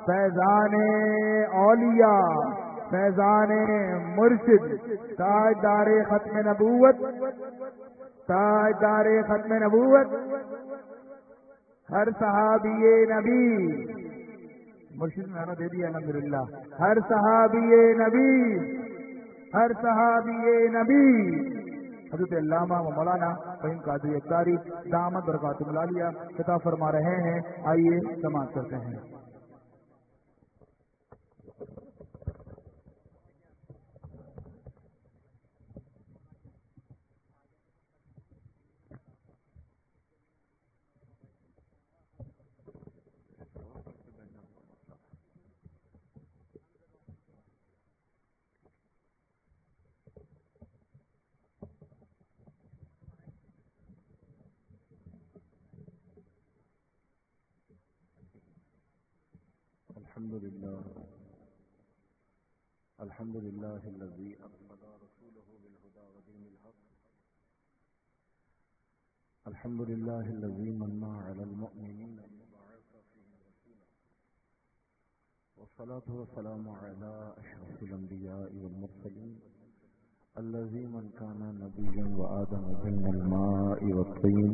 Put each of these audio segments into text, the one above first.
فیضان اولیاء فیضان مرشد تاجدار ختم نبوت تاجدار ختم نبوت ہر صحابی نبی مرشد میں نے دے دیا الحمدللہ ہر صحابی نبی ہر صحابی نبی حضرت علامہ و مولانا فہیم قادری اختاری دامت برکاتہ العالیہ خطاب فرما رہے ہیں. آئیے سماعت کرتے ہیں. الحمد لله الذي أرسل رسوله بالهدى ودين الحق. الحمد لله الذي من على المؤمنين وبعث فيهم رسولا. والصلاة والسلام على أشرف الأنبياء والمرسلين الذي من كان نبيا وآدم بين الماء والطين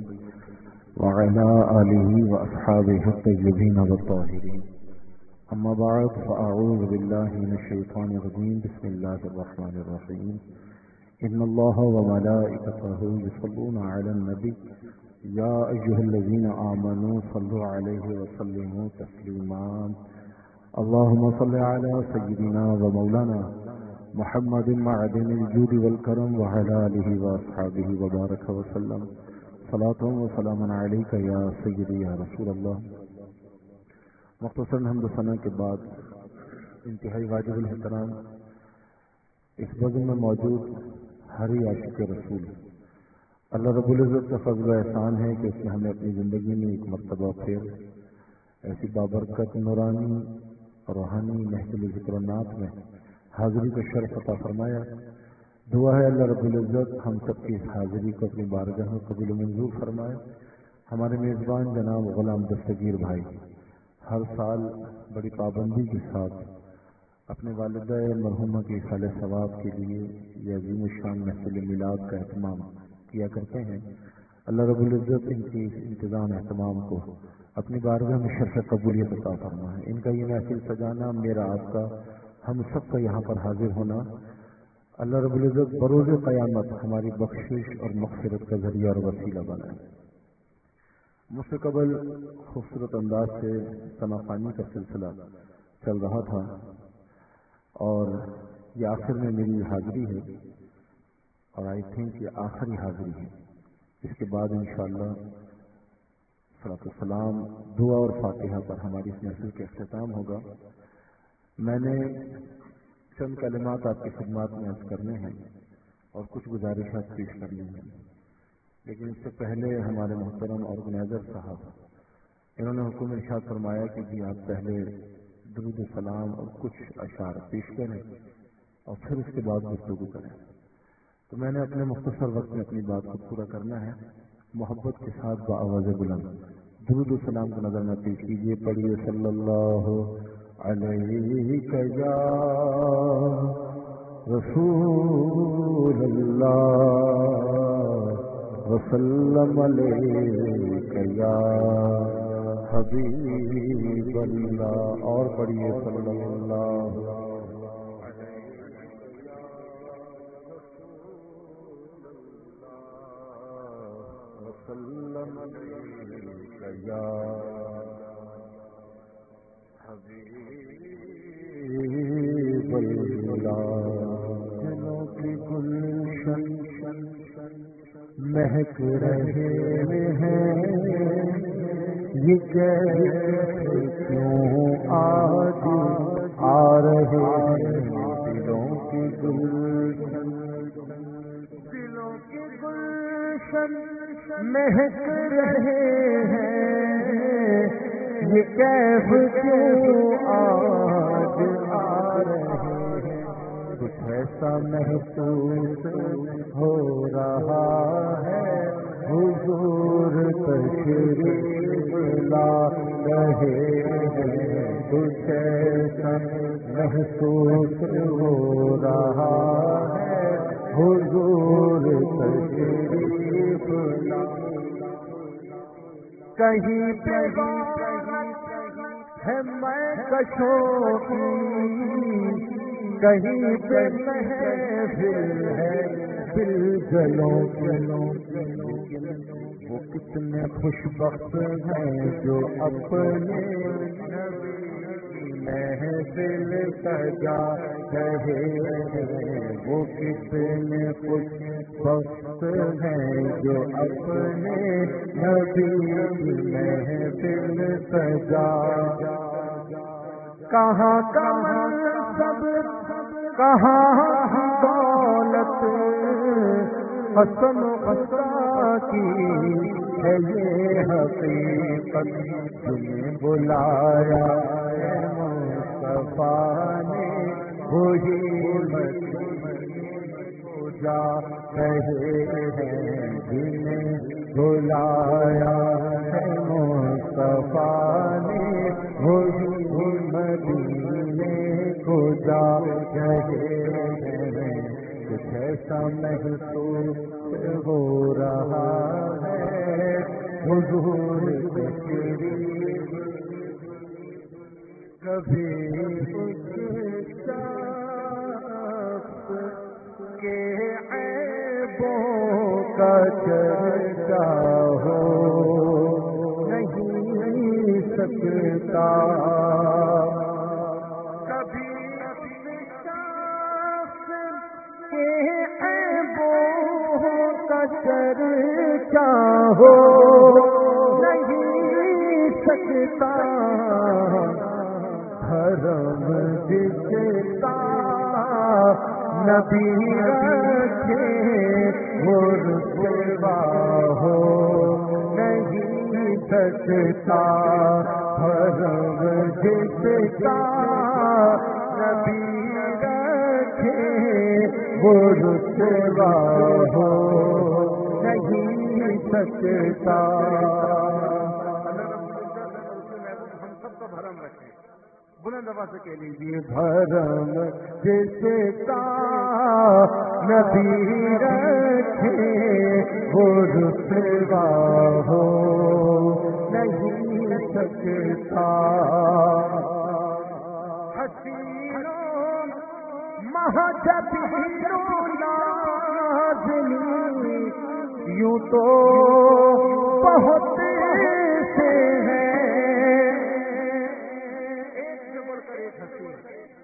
وعلى آله وأصحابه الطيبين والطاهرين. أما بعد فأعوذ بالله من الشيطان الرجيم. بسم الله الرحمن الرحيم. إن الله وملائكته يصلون على النبي يا أيها الذين آمنوا صلوا عليه وسلموا تسليما. اللهم صل على سيدنا ومولانا محمد معدن الجود والكرم وعلى آله وأصحابه وبارك وسلم. صلاة وسلام عليك يا سيدي يا رسول الله. مختصر حمد و ثنا کے بعد انتہائی واجب الاحترام اس بزم میں موجود ہر ہی عاشق رسول اللہ رب العزت کا فضل و احسان ہے کہ اس نے ہمیں اپنی زندگی میں ایک مرتبہ پھر ایسی بابرکت نورانی روحانی محفل ذکر و نعت میں حاضری کا شرف عطا فرمایا. دعا ہے اللہ رب العزت ہم سب کی حاضری کو اپنی بارگاہ میں قبول و منظور فرمائے. ہمارے میزبان جناب غلام دستگیر بھائی ہر سال بڑی پابندی کے ساتھ اپنے والدہ مرحومہ کے خالِ ثواب کے لیے یہ عظیم الشان محفل میلاد کا اہتمام کیا کرتے ہیں. اللہ رب العزت ان کی انتظام اہتمام کو اپنی بارگاہ میں شرف قبولیت عطا فرمائے. ان کا یہ محفل سجانا میرا آپ کا ہم سب کا یہاں پر حاضر ہونا اللہ رب العزت بروز قیامت ہماری بخشش اور مغفرت کا ذریعہ اور وسیلہ بنائے. مجھ سے قبل خوبصورت انداز سے ثنا خوانی کا سلسلہ چل رہا تھا اور یہ آخر میں میری حاضری ہے اور آئی تھنک یہ آخری حاضری ہے. اس کے بعد انشاءاللہ صلاۃ السلام دعا اور فاتحہ پر ہماری اس محفل کا اختتام ہوگا. میں نے چند کلمات آپ کی خدمات میں عرض کرنے ہیں اور کچھ گزارشات پیش کرنی ہیں، لیکن اس سے پہلے ہمارے محترم آرگنائزر صاحب انہوں نے حکم ارشاد فرمایا کہ جی آپ پہلے درود سلام اور کچھ اشعار پیش کریں اور پھر اس کے بعد گفتگو کریں. تو میں نے اپنے مختصر وقت میں اپنی بات کو پورا کرنا ہے. محبت کے ساتھ بآواز بلند درود و سلام کو نظر میں پیش کیجیے. پڑھیے صلی اللہ علیہ یا رسول اللہ وسلم علیک یا حبیب اللہ. اور پڑھیے صلی اللہ وسلم علیک یا حبیب اللہ. دلوں کی گلشن مہک رہے ہیں یہ کیسے کیوں آج آ رہے ہیں. دلوں کی گلشن مہک رہے ہیں یہ کیسے کیوں آج آ رہے ہیں. کچھ ایسا محسوس ہو رہا ہے حضور تشریف لا رہے ہیں، کچھ ایسا محسوس ہو رہا ہے، حضور تشریف لا۔ کہیں پہ ہے میں کشوں کی، کہیں پہ محفل ہے دل جلوں جلوں، وہ کتنے خوش بخت ہیں جو اپنے محفل سجا رہے ہیں، وہ کتنے خوش بخت ہیں جو اپنے نبی کی محفل سجا۔ کہاں کہاں سب کہاں دولت، حسن خدا کی ہے یہ حقیقت، تمہیں بلایا ہے مصطفیٰ نے، وہی ہو جا رہے ہیں جنہیں بلایا ہے مصطفیٰ نے، وہی مدینے کو جا رہے ہیں، کچھ ایسا محسوس ہو رہا ہے، حضور تشریف۔ کبھی اس شخص کے عیبوں کا چرچا ہو نہیں سکتا، کبھی چرچا ہو نہیں سکتا، حرم جس کا نبی رکھے وہ رسوا ہو نہیں سکتا، حرم جس کا نبی رکھے وہ رسوا ہو نہیں سکتا۔ ہم سب کا بھرم رکھیں، بلند آواز سے کہہ لیجیے، بھرم جس کا نبی رکھے وہ رسوا ہو نہیں سکتا۔ مہجبینوں نازنی یوں تو بہت سے ہیں، ایک سے بڑھ کر ایک حسین،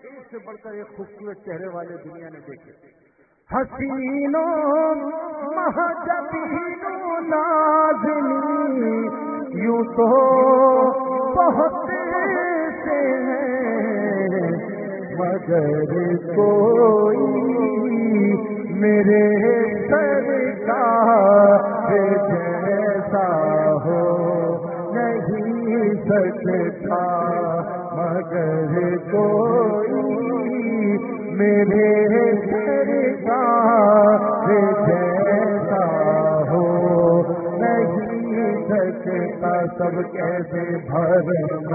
ایک سے بڑھ کر ایک خوبصورت چہرے والے دنیا نے دیکھے، حسینوں مہجبینوں نازنی یوں تو بہت سے ہیں، مگر کوئی میرے سرکار جیسا ہو نہیں سکتا، مگر کوئی میرے سرکار جیسا ہو نہیں سکتا، سب کیسے بھرم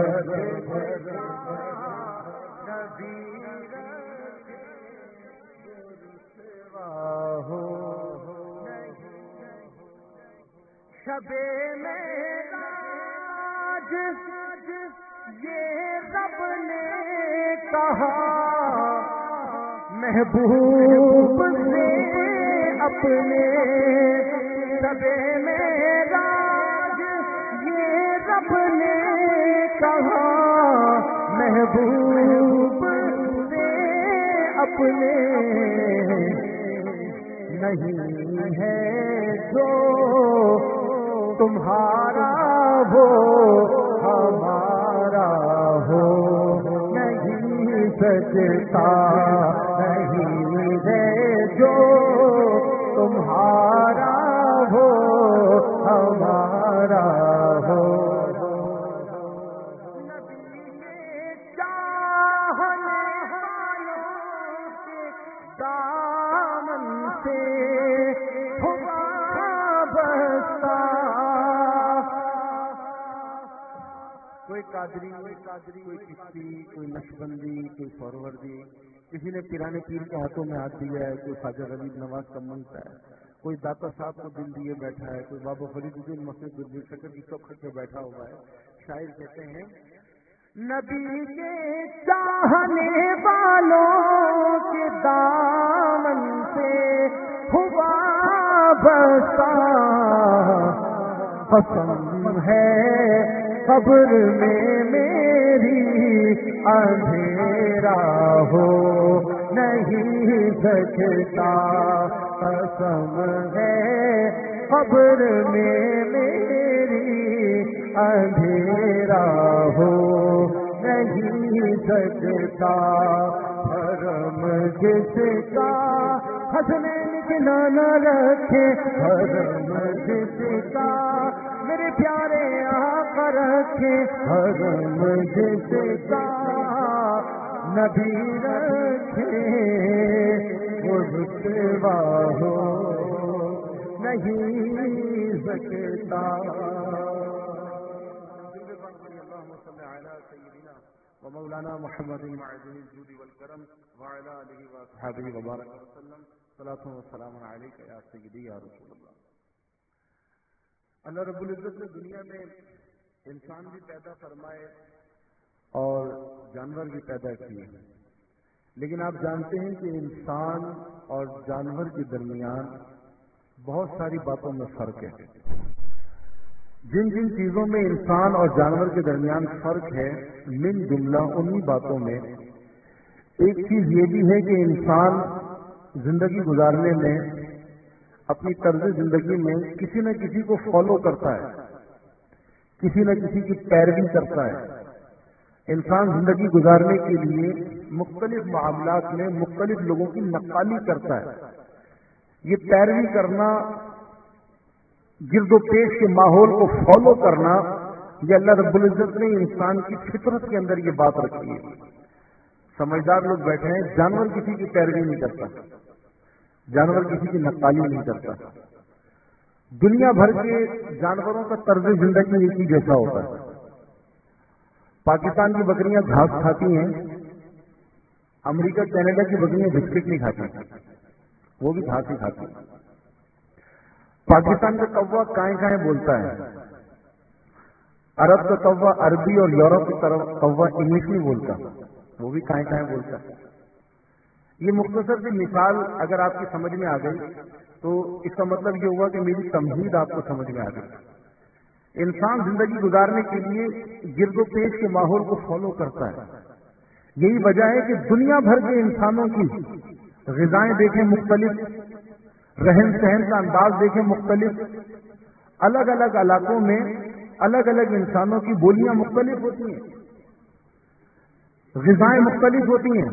شب معراج یہ رب نے کہا محبوب سے اپنے، شب معراج یہ رب نے کہا محبوب سے اپنے، نہیں ہے جو تمہارا ہو ہمارا ہو نہیں سکتا، نہیں ہے جو تمہارا ہو ہمارا ہو، دامن سے کوئی چشتی، کوئی نقشبندی، کوئی سہروردی، کسی نے پیرانے پیر کے ہاتھوں میں ہاتھ دیا ہے، کوئی خواجہ غریب نواز کا منگتا ہے، کوئی داتا صاحب کو دل دیے بیٹھا ہے، کوئی بابا فرید الدین مسجد گرجر شکر کی چوکھٹ پہ بیٹھا ہوا ہے. شاعر کہتے ہیں نبی کے چاہنے والوں کے دامن سے ہوا بسا، قسم ہے قبر میں میری اندھیرا ہو نہیں سکتا، قسم ہے قبر میں میری اندھیرا ہو نہیں سکتا، حرم جس کا حسنین کے نام رکھے، حرم جس کا میرے پیارے آقا رکھے، حرم جس کا نبی رکھے، وہ رسوا ہو نہیں سکتا. مولانا محمد معدن الجود والکرم وعلى آله وصحبه وبارك وسلم صلاۃ و سلام علیک یا سیدی یا رسول اللہ. اللہ رب العزت نے دنیا میں انسان بھی پیدا فرمائے اور جانور بھی پیدا کیے، لیکن آپ جانتے ہیں کہ انسان اور جانور کے درمیان بہت ساری باتوں میں فرق ہے. جن جن چیزوں میں انسان اور جانور کے درمیان فرق ہے، من جملہ انہی باتوں میں ایک چیز یہ بھی ہے کہ انسان زندگی گزارنے میں اپنی طرز زندگی میں کسی نہ کسی کو فالو کرتا ہے، کسی نہ کسی کی پیروی کرتا ہے. انسان زندگی گزارنے کے لیے مختلف معاملات میں مختلف لوگوں کی نقالی کرتا ہے. یہ پیروی کرنا، گرد و پیش کے ماحول کو فالو کرنا، یہ اللہ رب العزت نے انسان کی فطرت کے اندر یہ بات رکھی ہے. سمجھدار لوگ بیٹھے ہیں، جانور کسی کی پیروی نہیں کرتا، جانور کسی کی نقالی نہیں کرتا. دنیا بھر کے جانوروں کا طرز زندگی ایک ہی جیسا ہوتا ہے. پاکستان کی بکریاں گھاس کھاتی ہیں، امریکہ کینیڈا کی بکریاں بسکٹ نہیں کھاتی، وہ بھی گھاس ہی کھاتی ہیں. پاکستان کا کوا کائیں کائیں بولتا ہے، عرب کا کوا عربی اور یورپ کی طرف کوا انگلش نہیں بولتا، وہ بھی کائیں کائیں بولتا ہے. یہ مختصر سی مثال اگر آپ کی سمجھ میں آ گئی تو اس کا مطلب یہ ہوا کہ میری تمہید آپ کو سمجھ میں آ گئی. انسان زندگی گزارنے کے لیے گرد و پیش کے ماحول کو فالو کرتا ہے. یہی وجہ ہے کہ دنیا بھر کے انسانوں کی غذائیں دیکھیں مختلف، رہن سہن کا انداز دیکھیں مختلف، الگ الگ علاقوں میں الگ الگ انسانوں کی بولیاں مختلف ہوتی ہیں، غذائیں مختلف ہوتی ہیں.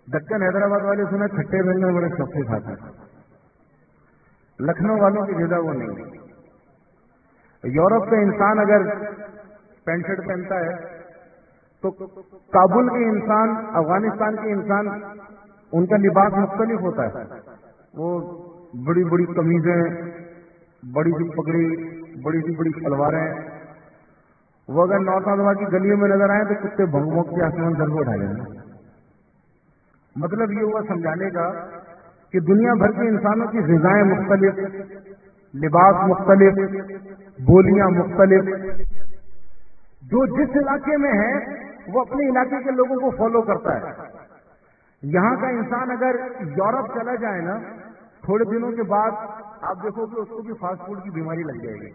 دکن حیدرآباد والے سنا کھٹے بننے بڑے شوق سے کھاتے ہیں، لکھنؤ والوں کی غذا وہ نہیں. یورپ کا انسان اگر پینٹ شرٹ پہنتا ہے تو کابل کے انسان، افغانستان کے انسان، ان کا لباس مختلف ہوتا ہے. وہ بڑی بڑی قمیضیں، بڑی سی پگڑی، بڑی سی بڑی شلواریں. وہ اگر نارتھ آباد کی گلیوں میں نظر آئے تو کتے بھونک بھونک کے آسمان سر کو اٹھا لیں گے. مطلب یہ ہوا سمجھانے کا کہ دنیا بھر کے انسانوں کی غذائیں مختلف، لباس مختلف، بولیاں مختلف. جو جس علاقے میں ہے وہ اپنے علاقے کے لوگوں کو فالو کرتا ہے. یہاں کا انسان اگر یورپ چلا جائے نا، تھوڑے دنوں کے بعد آپ دیکھو کہ اس کو بھی فاسٹ فوڈ کی بیماری لگ جائے گی.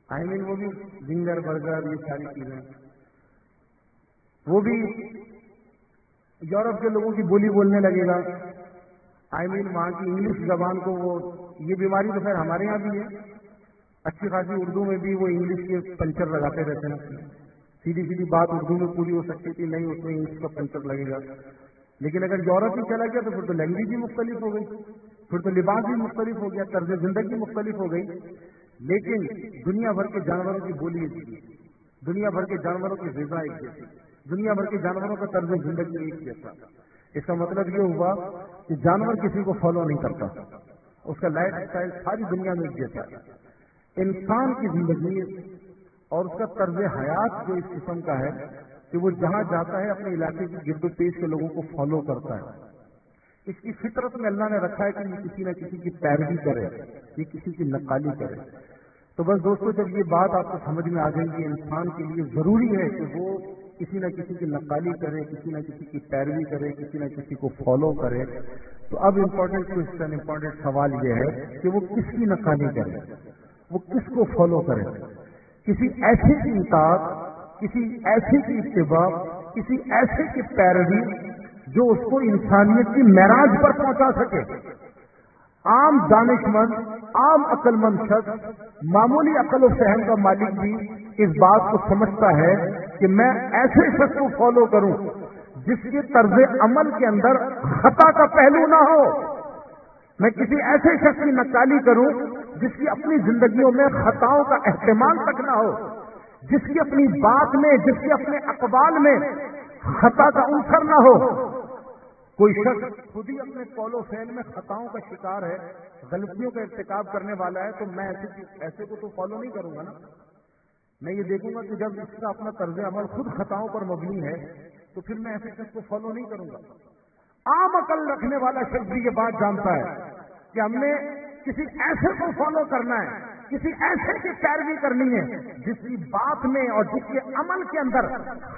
وہ بھی زنگر برگر یہ ساری چیزیں، وہ بھی یورپ کے لوگوں کی بولی بولنے لگے گا. وہاں کی انگلش زبان کو وہ، یہ بیماری تو خیر ہمارے یہاں بھی ہے، اچھی خاصی اردو میں بھی وہ انگلش کے پنچر لگاتے رہتے ہیں. سیدھی سیدھی بات اردو میں پوری ہو سکتی تھی، نہیں اس میں انگلش کا پنچر لگے گا. لیکن اگر یورپ ہی چلا گیا تو پھر تو لینگویج بھی مختلف ہو گئی، پھر تو لباس بھی مختلف ہو گیا، طرز زندگی مختلف ہو گئی. لیکن دنیا بھر کے جانوروں کی بولی ایک جیسی، دنیا بھر کے جانوروں کی غذا ایک جیسی، دنیا بھر کے جانوروں کا طرز زندگی ایک جیسا. اس کا مطلب یہ ہوا کہ جانور کسی کو فالو نہیں کرتا، اس کا لائف اسٹائل ساری دنیا میں ایک جیسا ہے. انسان کی زندگی اور اس کا طرز حیات جو اس قسم کا ہے کہ وہ جہاں جاتا ہے اپنے علاقے کی گرد و پیش کے لوگوں کو فالو کرتا ہے۔ اس کی فطرت میں اللہ نے رکھا ہے کہ یہ کسی نہ کسی کی پیروی کرے، یہ کسی کی نقالی کرے۔ تو بس دوستو، جب یہ بات آپ کو سمجھ میں آ گئی کہ انسان کے لیے ضروری ہے کہ وہ کسی نہ کسی کی نقالی کرے، کسی نہ کسی کی پیروی کرے، کسی نہ کسی کو فالو کرے، تو اب امپورٹنٹ کوشچن، امپورٹنٹ سوال یہ ہے کہ وہ کس کی نقالی کرے، وہ کس کو فالو کرے، کسی ایسے کی اطاعت، کسی ایسے کی اتباع، کسی ایسے کی پیروی جو اس کو انسانیت کی معراج پر پہنچا سکے۔ عام دانش مند، عام عقل مند شخص، معمولی عقل و فہم کا مالک بھی اس بات کو سمجھتا ہے کہ میں ایسے شخص کو فالو کروں جس کے طرز عمل کے اندر خطا کا پہلو نہ ہو۔ میں کسی ایسے شخص کی نقالی کروں جس کی اپنی زندگیوں میں خطاؤں کا احتمال تک نہ ہو، جس کی اپنی بات میں، جس کے اپنے اقوال میں خطا کا عنصر نہ ہو۔ کوئی شخص خود ہی اپنے قول و فعل میں خطاؤں کا شکار ہے، غلطیوں کا ارتکاب کرنے والا ہے، تو میں ایسے کو تو فالو نہیں کروں گا نا۔ میں یہ دیکھوں گا کہ جب اس کا اپنا طرز عمل خود خطاؤں پر مبنی ہے تو پھر میں ایسے شخص کو فالو نہیں کروں گا۔ عام عقل رکھنے والا شخص بھی یہ بات جانتا ہے کہ ہم نے کسی ایسے کو فالو کرنا ہے، کسی ایسے کی پیروی کرنی ہے جس کی بات میں اور جس کے عمل کے اندر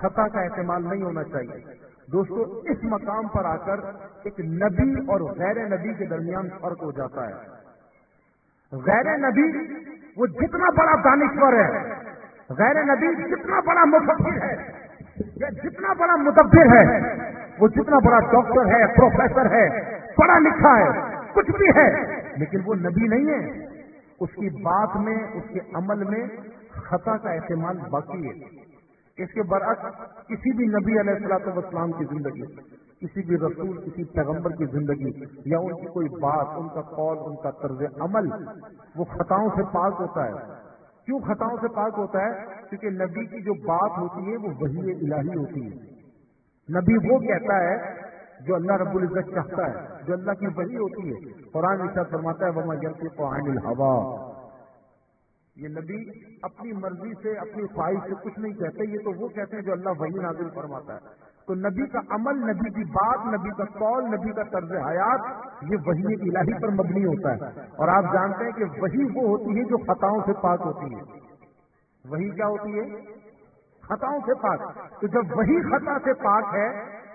خطا کا احتمال نہیں ہونا چاہیے۔ دوستو، اس مقام پر آ کر ایک نبی اور غیر نبی کے درمیان فرق ہو جاتا ہے۔ غیر نبی وہ جتنا بڑا دانشور ہے، غیر نبی جتنا بڑا مفکر ہے یا جتنا بڑا مدبر ہے، وہ جتنا بڑا ڈاکٹر ہے، پروفیسر ہے، پڑھا لکھا ہے، کچھ بھی ہے، لیکن وہ نبی نہیں ہے۔ اس کی بات میں، اس کے عمل میں خطا کا احتمال باقی ہے۔ اس کے برعکس کسی بھی نبی علیہ الصلوۃ والسلام کی زندگی، کسی بھی رسول، کسی پیغمبر کی زندگی یا ان کی کوئی بات، ان کا قول، ان کا طرز عمل وہ خطاؤں سے پاک ہوتا ہے۔ کیوں خطاؤں سے پاک ہوتا ہے؟ کیونکہ نبی کی جو بات ہوتی ہے وہ وحی الہی ہوتی ہے۔ نبی وہ کہتا ہے جو اللہ رب العزت چاہتا ہے، جو اللہ کی وحی ہوتی ہے۔ قرآن ارشاد فرماتا ہے وَمَا يَنطِقُ عَنِ الْهَوَىٰ، یہ نبی اپنی مرضی سے، اپنی خواہش سے کچھ نہیں کہتے، یہ تو وہ کہتے ہیں جو اللہ وحی نازل فرماتا ہے۔ تو نبی کا عمل، نبی کی بات، نبی کا قول، نبی کا طرز حیات یہ وحی الہی پر مبنی ہوتا ہے۔ اور آپ جانتے ہیں کہ وحی وہ ہوتی ہے جو خطاؤں سے پاک ہوتی ہے۔ وحی کیا ہوتی ہے؟ خطاؤں سے پاک۔ تو جب وحی خطا سے پاک ہے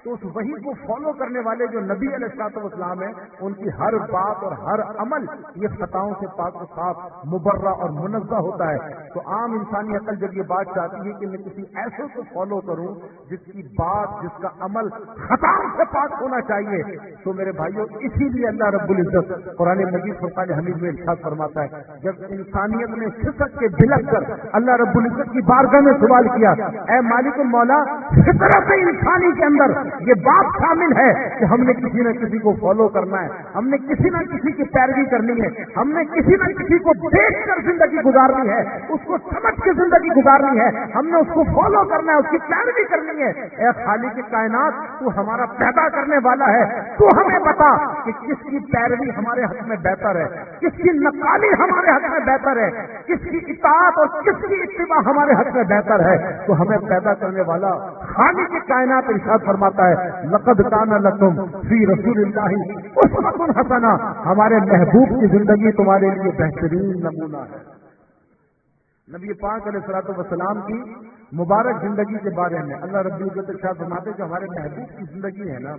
تو اس وحی کو فالو کرنے والے جو نبی علیہ الصلوۃ والسلام ہیں، ان کی ہر بات اور ہر عمل یہ خطاؤں سے پاک و صاف، مبرہ اور منزہ ہوتا ہے۔ تو عام انسانی عقل جب یہ بات چاہتی ہے کہ میں کسی ایسے کو فالو کروں جس کی بات، جس کا عمل خطاؤں سے پاک ہونا چاہیے، تو میرے بھائیوں اسی لیے اللہ رب العزت قرآن مجید فرقان حمید میں ارشاد فرماتا ہے، جب انسانیت نے فطرت کے بلک کر اللہ رب العزت کی بارگاہ میں سوال کیا، اے مالک المولا، فطرت انسانی کے اندر یہ بات شامل ہے کہ ہم نے کسی نہ کسی کو فالو کرنا ہے، ہم نے کسی نہ کسی کی پیروی کرنی ہے، ہم نے کسی نہ کسی کو دیکھ کر زندگی گزارنی ہے، اس کو سمجھ کے زندگی گزارنی ہے، ہم نے اس کو فالو کرنا ہے، اس کی پیروی کرنی ہے۔ اے خالق کائنات، تو ہمارا پیدا کرنے والا ہے، تو ہمیں بتا کہ کس کی پیروی ہمارے حق میں بہتر ہے، کس کی نقالی ہمارے حق میں بہتر ہے، کس کی اطاعت اور کس کی اتباع ہمارے حق میں بہتر ہے۔ تو ہمیں پیدا کرنے والا خالق کائنات ارشاد فرماتا ہے لقد کان لکم فی رسول اللہ اسوۃ حسنہ، ہمارے محبوب کی زندگی تمہارے لیے بہترین نمونہ ہے۔ نبی پاک علیہ الصلوۃ والسلام کی مبارک زندگی کے بارے میں اللہ رب العزت ارشاد فرماتے ہیں کہ ہمارے محبوب کی زندگی ہے نا،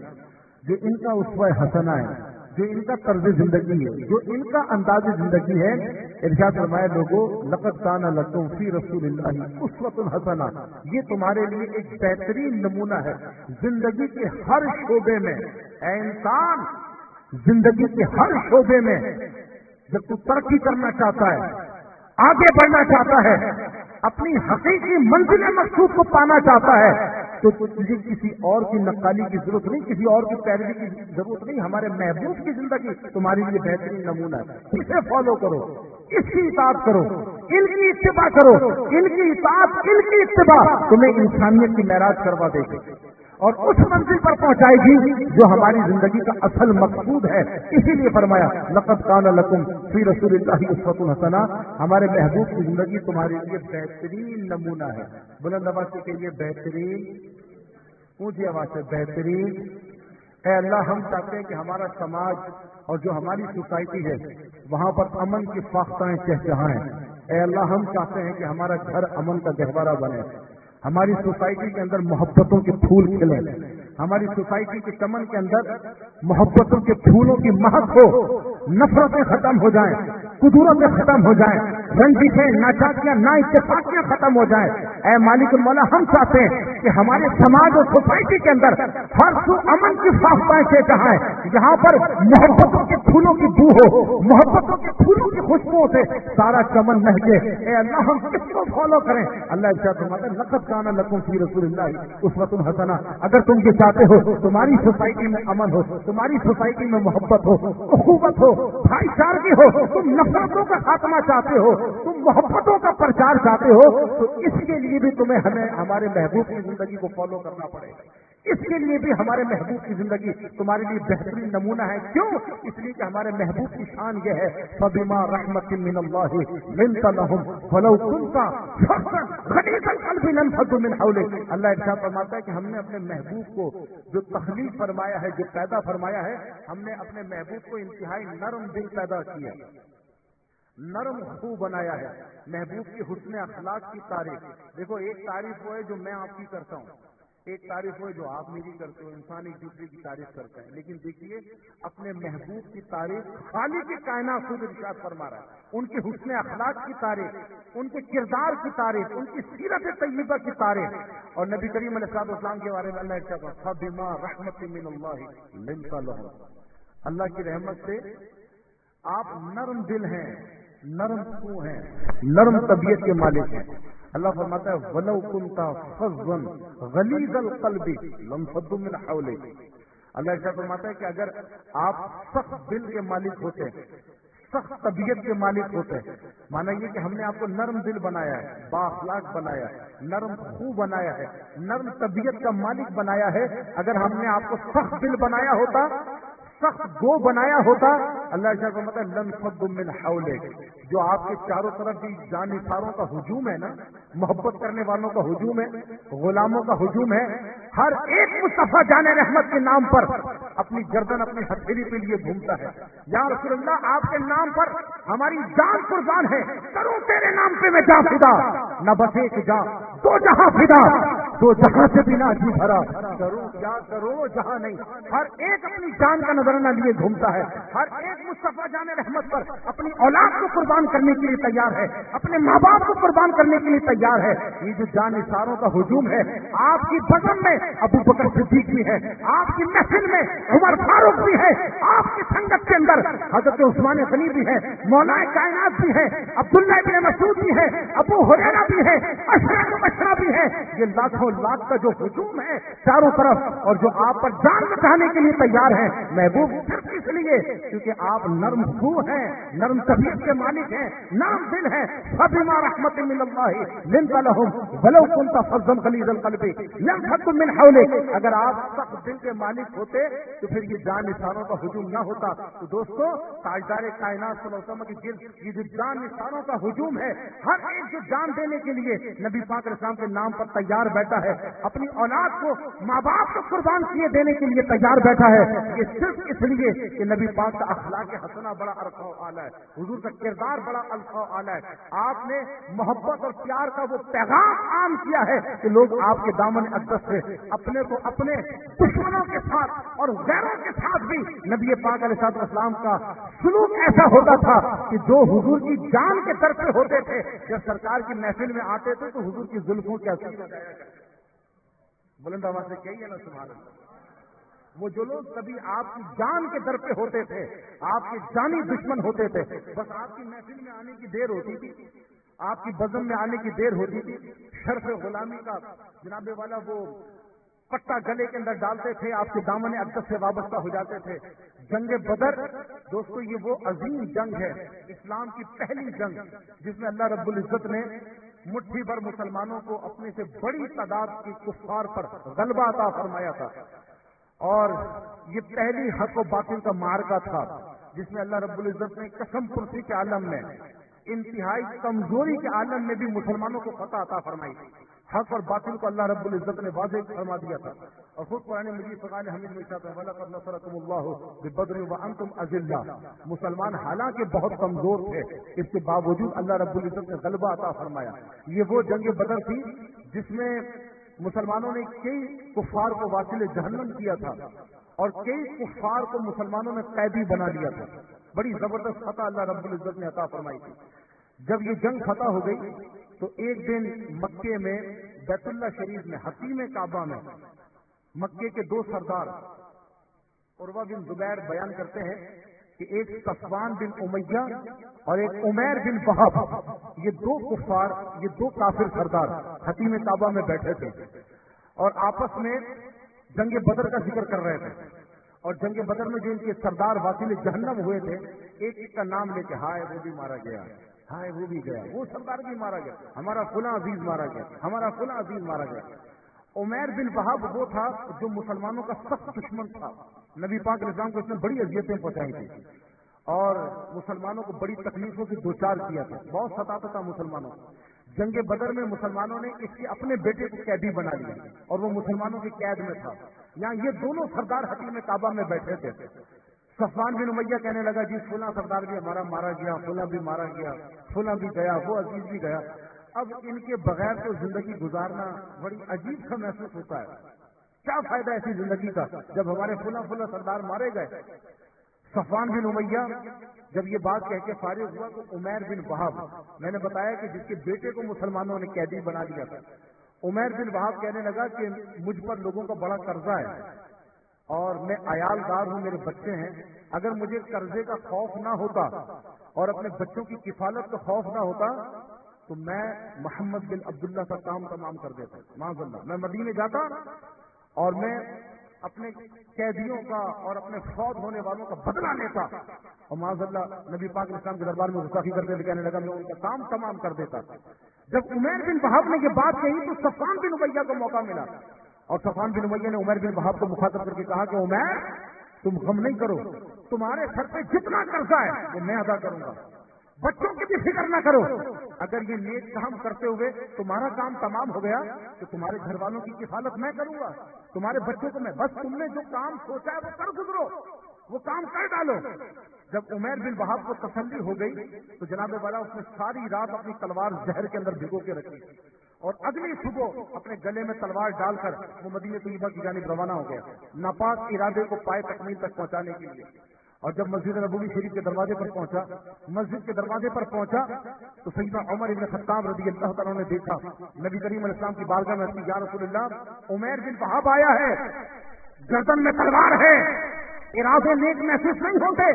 جو ان کا اسوہ حسنہ ہے، جو ان کا طرز زندگی ہے، جو ان کا انداز زندگی ہے، ارشاد فرمایا لوگوں لقد کان لکم فی رسول اللہ اسوۃ حسنہ، یہ تمہارے لیے ایک بہترین نمونہ ہے زندگی کے ہر شعبے میں۔ اے انسان، زندگی کے ہر شعبے میں جب تو ترقی کرنا چاہتا ہے، آگے بڑھنا چاہتا ہے، اپنی حقیقی منزل مقصود کو پانا چاہتا ہے، تو تجھے کسی اور کی نقالی کی ضرورت نہیں، کسی اور کی پیروی کی ضرورت نہیں۔ ہمارے محبوب کی زندگی تمہارے لیے بہترین نمونہ ہے، اسے فالو کرو، اس کی اطاعت کرو، ان کی اتباع کرو، ان کی اطاعت، ان کی اتباع تمہیں انسانیت کی معراج کروا دے گی۔ اور اس منزل پر پہنچائے گی جو ہماری زندگی کا اصل مقصود ہے. اسی لیے فرمایا لقد کان لکم فی رسول اللہ اسوۃ حسنہ، ہمارے محبوب کی زندگی تمہارے لیے بہترین نمونہ ہے. بلند آواز سے کہیے بہترین، اونچی آواز سے بہترین. اے اللہ، ہم چاہتے ہیں کہ ہمارا سماج اور جو ہماری سوسائٹی ہے وہاں پر امن کی فاختائیں چہچہائیں. اے اللہ، ہم چاہتے ہیں کہ ہمارا گھر امن کا گہوارہ بنے، ہماری سوسائٹی کے اندر محبتوں کے پھول کھلیں، ہماری سوسائٹی کے چمن کے اندر محبتوں کے پھولوں کی مہک ہو، نفرتیں ختم ہو جائیں، قدورتیں ختم ہو جائیں، رنجشیں، ناچاکیاں، نا اتفاقیاں ختم ہو جائیں. اے مالک المولا، ہم چاہتے ہیں کہ ہمارے سماج اور سوسائٹی کے اندر ہر سو امن کی فاختائیں چہچہائیں، جہاں پر محبتوں کے پھولوں کی بو ہو، محبتوں کے پھولوں کی خوشبو سے سارا چمن مہکے. اے اللہ، ہم کس کو فالو کریں؟ اللہ ارشاد فرماتا ہے لقد کان لکم فی رسول اللہ اسوۃ حسنہ. اگر تم یہ چاہتے ہو تمہاری سوسائٹی میں امن ہو، تمہاری سوسائٹی میں محبت ہو، اخوت ہو، بھائی چارگی ہو، تم نفرتوں کا خاتمہ چاہتے ہو، تم محبتوں کا پرچار چاہتے ہو، تو اس کے لیے بھی تمہیں ہمارے محبوب کی زندگی کو فالو کرنا پڑے گا. اس کے لیے بھی ہمارے محبوب کی زندگی تمہارے لیے بہترین نمونہ ہے. کیوں؟ اس لیے کہ ہمارے محبوب کی شان یہ ہے فبما رحمت من اللہ لنت لهم ولو كنت فظا غلیظ القلب لانفضوا من حولك. اللہ ارشاد فرماتا ہے کہ ہم نے اپنے محبوب کو جو تخلیق فرمایا ہے، جو پیدا فرمایا ہے، ہم نے اپنے محبوب کو انتہائی نرم دل پیدا کیا، نرم خو بنایا ہے. محبوب کی حسن اخلاق کی تعریف دیکھو. ایک تعریف وہ ہے جو میں آپ کی کرتا ہوں، ایک تعریف وہ جو آپ میری کرتے ہو، انسان ایک دوسرے کی تعریف کرتا ہے. لیکن دیکھیے اپنے محبوب کی تعریف خالق کائنات خود ارشاد فرما رہا ہے. ان کے حسن اخلاق کی تعریف، ان کے کردار کی تعریف، ان کی سیرت طیبہ کی تعریف. اور نبی کریم علیہ السلام کے بارے میں اللہ ارشاد فرماتا ہے فبما رحمت من اللہ لنت لهم. اللہ کی رحمت سے آپ نرم دل ہیں، نرم خو ہیں، نرم طبیعت کے مالک ہیں. اللہ فرماتا ہے وَلَوْ كُنْتَ فَظًّا غَلِيظَ الْقَلْبِ لَانفَضُّوا مِنْ حَوْلِكَ. اللہ ایسا فرماتا ہے کہ اگر آپ سخت دل کے مالک ہوتے، سخت طبیعت کے مالک ہوتے، مانا یہ کہ ہم نے آپ کو نرم دل بنایا ہے، با اخلاق بنایا ہے، نرم خو بنایا ہے، نرم طبیعت کا مالک بنایا ہے. اگر ہم نے آپ کو سخت دل بنایا ہوتا، سخت گو بنایا ہوتا، اللہ ایسا فرماتا ہے لانفضوا من حولک. جو آپ کے چاروں طرف بھی جانثاروں کا ہجوم ہے نا، محبت کرنے والوں کا ہجوم ہے، غلاموں کا ہجوم ہے، ہر ایک مصطفیٰ جان رحمت کے نام پر اپنی گردن اپنی ہتھیلی پہ لیے گھومتا ہے. یا رسول اللہ، آپ کے نام پر ہماری جان قربان ہے، کروں تیرے نام پہ میں جا فدا، نہ بس ایک جا دو جہاں فدا، دو جہاں سے بنا جی بھرا، کروں کیا کروں جہاں نہیں. ہر ایک اپنی جان کا نظرانہ لیے گھومتا ہے. ہر ایک مصطفیٰ جان رحمت پر اپنی اولاد کو قربان کرنے کے لیے تیار ہے، اپنے ماں باپ کو قربان کرنے کے لیے تیار ہے. یہ جو جان نثاروں کا ہجوم ہے، آپ کی بزم میں ابو بکر صدیق بھی ہے، آپ کی محفل میں عمر فاروق بھی ہے، آپ کی سنگت کے اندر حضرت عثمان غنی بھی ہے، مولا کائنات بھی ہے، عبداللہ بن مسعود بھی ہے، ابو ہریرہ بھی ہے، عشرہ مبشرہ بھی ہے. یہ لاکھوں لاکھ کا جو ہجوم ہے چاروں طرف، اور جو آپ پر جان بچانے کے لیے تیار ہے. محبوب صرف اس لیے کیونکہ آپ نرم خو ہیں، نرم طبیعت کے مالک ہیں، نرم دل ہیں. فبما رحمت من اللہ لنت لهم ولو كنت فظا غلیظ القلب لانفضوا من حولك. اگر آپ سخت دل کے مالک ہوتے تو پھر یہ جان نثاروں کا ہجوم نہ ہوتا. تو دوستو، تاجدار کائنات صلی اللہ علیہ وسلم کے گرد یہ جو جان نثاروں کا ہجوم ہے، ہر ایک جو جان دینے کے لیے نبی پاک علیہ السلام کے نام پر تیار بیٹھا ہے، اپنی اولاد کو، ماں باپ کو قربان کیے دینے کے لیے تیار بیٹھا ہے. یہ صرف اس لیے کہ نبی پاک کا اخلاق حسنہ بڑا ارفع و اعلیٰ ہے، حضور کا کردار بڑا الفا و اعلیٰ ہے. آپ نے محبت اور پیار کا وہ پیغام عام کیا ہے کہ لوگ آپ کے دامن اقدس سے اپنے کو اپنے دشمنوں کے ساتھ اور غیروں کے ساتھ بھی نبی پاک علیہ السلام کا سلوک ایسا ہوتا تھا کہ جو حضور کی جان کے در پہ ہوتے تھے، جب سرکار کی محفل میں آتے تھے تو حضور کی زلفوں کے اثر لگایا کرتے. بلند آواز سے کہیے نا سبحان اللہ. وہ جو لوگ کبھی آپ کی جان کے در پہ ہوتے تھے، آپ کے جانی دشمن ہوتے تھے، بس آپ کی محفل میں آنے کی دیر ہوتی تھی، آپ کی بزم میں آنے کی دیر ہوتی تھی، شرف غلامی کا جناب والا وہ پٹا گلے کے اندر ڈالتے تھے، آپ کے دامن اقدس سے وابستہ ہو جاتے تھے. جنگ بدر دوستو یہ وہ عظیم جنگ ہے، اسلام کی پہلی جنگ، جس میں اللہ رب العزت نے مٹھی بھر مسلمانوں کو اپنے سے بڑی تعداد کی کفار پر غلبہ عطا فرمایا تھا، اور یہ پہلی حق و باطل کا معرکہ تھا جس میں اللہ رب العزت نے قسم پرسی کے عالم میں، انتہائی کمزوری کے عالم میں بھی مسلمانوں کو فتح عطا فرمائی تھی۔ حق اور باطل کو اللہ رب العزت نے واضح فرما دیا تھا، اور خود قرآن مجید فقال حمید میں کہتا ہے وَلَقَدْ نَصَرَكُمُ اللَّهُ بِبَدْرٍ وَأَنْتُمْ أَذِلَّةٌ، مسلمان حالانکہ بہت کمزور تھے، اس کے باوجود اللہ رب العزت نے غلبہ عطا فرمایا۔ یہ وہ جنگ بدر تھی جس میں مسلمانوں نے کئی کفار کو واصل جہنم کیا تھا، اور کئی کفار کو مسلمانوں نے قیدی بنا لیا تھا۔ بڑی زبردست فتح اللہ رب العزت نے عطا فرمائی تھی۔ جب یہ جنگ فتح ہو گئی تو ایک دن مکے میں بیت اللہ شریف میں حتیم کعبہ میں مکے کے دو سردار عروہ بن زبیر بیان کرتے ہیں کہ ایک صفوان بن امیہ اور ایک عمیر بن وہب، یہ دو کفار، یہ دو کافر سردار حتیم کعبہ میں بیٹھے تھے اور آپس میں جنگ بدر کا ذکر کر رہے تھے، اور جنگ بدر میں جو ان کے سردار واصل جہنم ہوئے تھے، ایک کا نام لے کے ہائے وہ بھی مارا گیا، ہائے وہ بھی گیا، وہ سردار بھی مارا گیا، ہمارا فلاں عزیز مارا گیا، ہمارا فلاں عزیز مارا گیا۔ عمیر بن وہب وہ تھا جو مسلمانوں کا سخت دشمن تھا، نبی پاک علیہ السلام کو اس نے بڑی اذیتیں پہنچائی تھی اور مسلمانوں کو بڑی تکلیفوں سے دوچار کیا تھا، بہت ستاتا تھا مسلمانوں کو۔ جنگ بدر میں مسلمانوں نے اس کے اپنے بیٹے کو قیدی بنا لیا اور وہ مسلمانوں کی قید میں تھا۔ یہاں یہ دونوں سردار حتیم کعبہ میں بیٹھے تھے۔ صفوان بن امیہ کہنے لگا جی فلاں سردار بھی ہمارا مارا گیا، فلاں بھی مارا گیا، فلاں بھی گیا، وہ عزیز بھی گیا۔ اب ان کے بغیر تو زندگی گزارنا بڑی عجیب سا محسوس ہوتا ہے، کیا فائدہ ایسی زندگی کا جب ہمارے فلاں فلاں سردار مارے گئے۔ صفوان بن امیہ جب یہ بات کہہ کے فارغ ہوا تو عمیر بن وہب، میں نے بتایا کہ جس کے بیٹے کو مسلمانوں نے قیدی بنا لیا تھا، عمیر بن وہب کہنے لگا کہ مجھ پر لوگوں کا بڑا قرضہ ہے اور میں عیال دار ہوں، میرے بچے ہیں، اگر مجھے قرضے کا خوف نہ ہوتا اور اپنے بچوں کی کفالت کا خوف نہ ہوتا تو میں محمد بن عبداللہ کا کام تمام کر دیتا۔ معاذ اللہ، میں مدینے جاتا اور میں اپنے قیدیوں کا اور اپنے فوت ہونے والوں کا بدلہ لیتا، اور معاذ اللہ نبی پاک علیہ السلام کے دربار میں گستاخی کرتے ہوئے کہنے لگا میں ان کا کام تمام کر دیتا۔ جب عمیر بن وہب نے یہ بات کہی تو صفوان بن امیہ کو موقع ملا، اور صفوان بن امیہ نے عمیر بن وہب کو مخاطب کر کے کہا کہ عمیر تم غم نہیں کرو، تمہارے سر پہ جتنا قرضہ ہے وہ میں ادا کروں گا، بچوں کی بھی فکر نہ کرو، اگر یہ نیک کام کرتے ہوئے تمہارا کام تمام ہو گیا تو تمہارے گھر والوں کی کفالت میں کروں گا، تمہارے بچوں کو میں، بس تم نے جو کام سوچا ہے وہ کر گزرو، وہ کام کر ڈالو۔ جب عمیر بن وہب کو تسلی ہو گئی تو جناب والا اس نے ساری رات اپنی تلوار زہر کے اندر بھگو کے رکھی اور اگلی صبح اپنے گلے میں تلوار ڈال کر وہ مدینہ طیبہ کی جانب روانہ ہو گیا ناپاک ارادے کو پائے تکمیل تک پہنچانے کے لیے۔ اور جب مسجد نبوی شریف کے دروازے پر پہنچا، مسجد کے دروازے پر پہنچا تو سیدنا عمر بن خطاب رضی اللہ تعالیٰ نے دیکھا نبی کریم علیہ السلام کی بارگاہ میں یا رسول اللہ عمیر بن وہب آیا ہے، گردن میں تلوار ہے، ارادے نیک محسوس نہیں ہوتے۔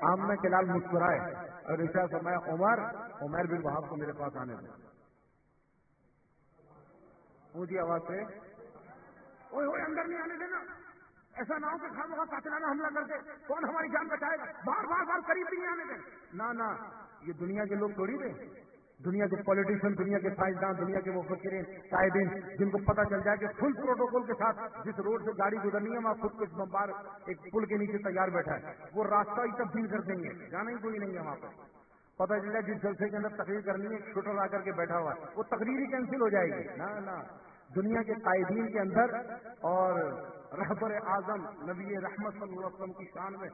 آمنہ کے لال مسکرائے اور ارشاد فرمایا عمیر بن وہب کو میرے پاس آنے دو۔ اونچی آواز سے اوئے اندر نہیں آنے دینا، ایسا نہ ہو کہ خواہ مخواہ قاتلانہ حملہ کر کے کون ہماری جان بچائے گا، بار قریب بھی نہیں آنے دیں۔ نہ یہ دنیا کے لوگ تھوڑی تھے، دنیا کے پولیٹیشین، دنیا کے سائنسدان، دنیا کے مفکرین، قائدین، جن کو پتہ چل جائے کہ فل پروٹوکول کے ساتھ جس روڈ سے گاڑی گزرنی ہے وہاں خود کچھ بمبار ایک پل کے نیچے تیار بیٹھا ہے، وہ راستہ ہی تبدیل کر دیں گے، جانا ہی کوئی نہیں ہے وہاں پر۔ پتہ چل جائے جس جلسے کے اندر تقریر کرنی ہے ایک شوٹر آ کر کے بیٹھا ہوا ہے، وہ تقریر ہی کینسل ہو جائے گی۔ نہ دنیا کے قائدین کے اندر اور رہبر اعظم نبی رحمت صلی اللہ علیہ وسلم کی شان میں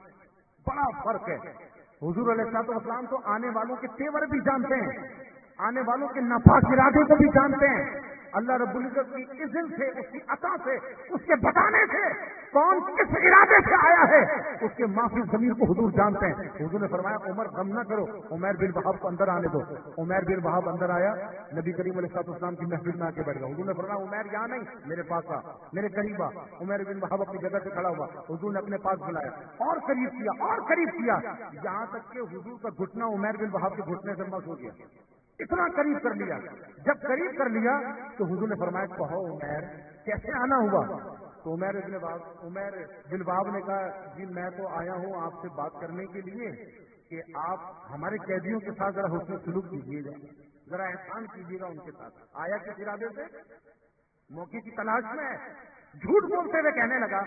بڑا فرق ہے۔ حضور علیہ السلام تو آنے والوں کے تیور بھی جانتے ہیں، آنے والوں کے ناپاک ارادے کو بھی جانتے ہیں۔ اللہ رب العزت کی اذن سے، اس کی عطا سے، اس کے بتانے سے کون کس ارادے سے آیا ہے اس کے معافی ضمیر کو حضور جانتے ہیں۔ حضور نے فرمایا عمر غم نہ کرو، عمیر بن وہب کو اندر آنے دو۔ عمیر بن وہب اندر آیا، نبی کریم علیہ السلام کی محفل میں آ کے بیٹھ گیا۔ حضور نے فرمایا عمیر یہاں نہیں، میرے پاس آ، میرے قریب آ۔ عمیر بن وہب اپنی جگہ سے کھڑا ہوا، حضور نے اپنے پاس بلایا اور قریب کیا اور قریب کیا، یہاں تک کہ حضور کا گھٹنا عمیر بن وہب کے گھٹنے سے مس ہو گیا، اتنا قریب کر لیا۔ جب قریب کر لیا تو حضور نے فرمایا کہو عمیر کیسے آنا ہوا؟ تو عمیر بن وہب نے کہا جی میں تو آیا ہوں آپ سے بات کرنے کے لیے کہ آپ ہمارے قیدیوں کے ساتھ ذرا حسن سلوک کیجیے گا۔ ذرا احسان کیجیے گا ان کے ساتھ. آیا کس ارادے سے؟ موقع کی تلاش میں ہے. جھوٹ بولتے ہوئے کہنے لگا،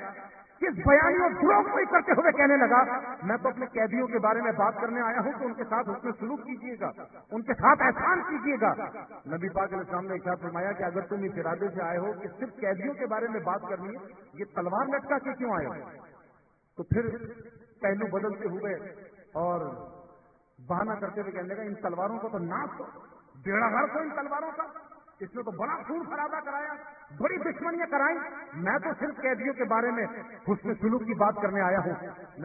کس بیانی اور دروغ کوئی کرتے ہوئے کہنے لگا، میں تو اپنے قیدیوں کے بارے میں بات کرنے آیا ہوں کہ ان کے ساتھ حسن سلوک کیجیے گا، ان کے ساتھ احسان کیجیے گا. نبی پاک علیہ السلام نے ارشاد فرمایا کہ اگر تم اس ارادے سے آئے ہو کہ صرف قیدیوں کے بارے میں بات کرنی ہے، یہ تلوار لٹکا کے کیوں آئے ہو؟ تو پھر پہلو بدلتے ہوئے اور بہانہ کرتے ہوئے کہنے لگا، ان تلواروں کو تو ناش ہو، بیڑا غرق ہو ان تلواروں کا، اس نے تو بڑا خون خرابہ کرایا، بڑی دشمنیاں کرائیں. میں تو صرف قیدیوں کے بارے میں حسن سلوک کی بات کرنے آیا ہوں.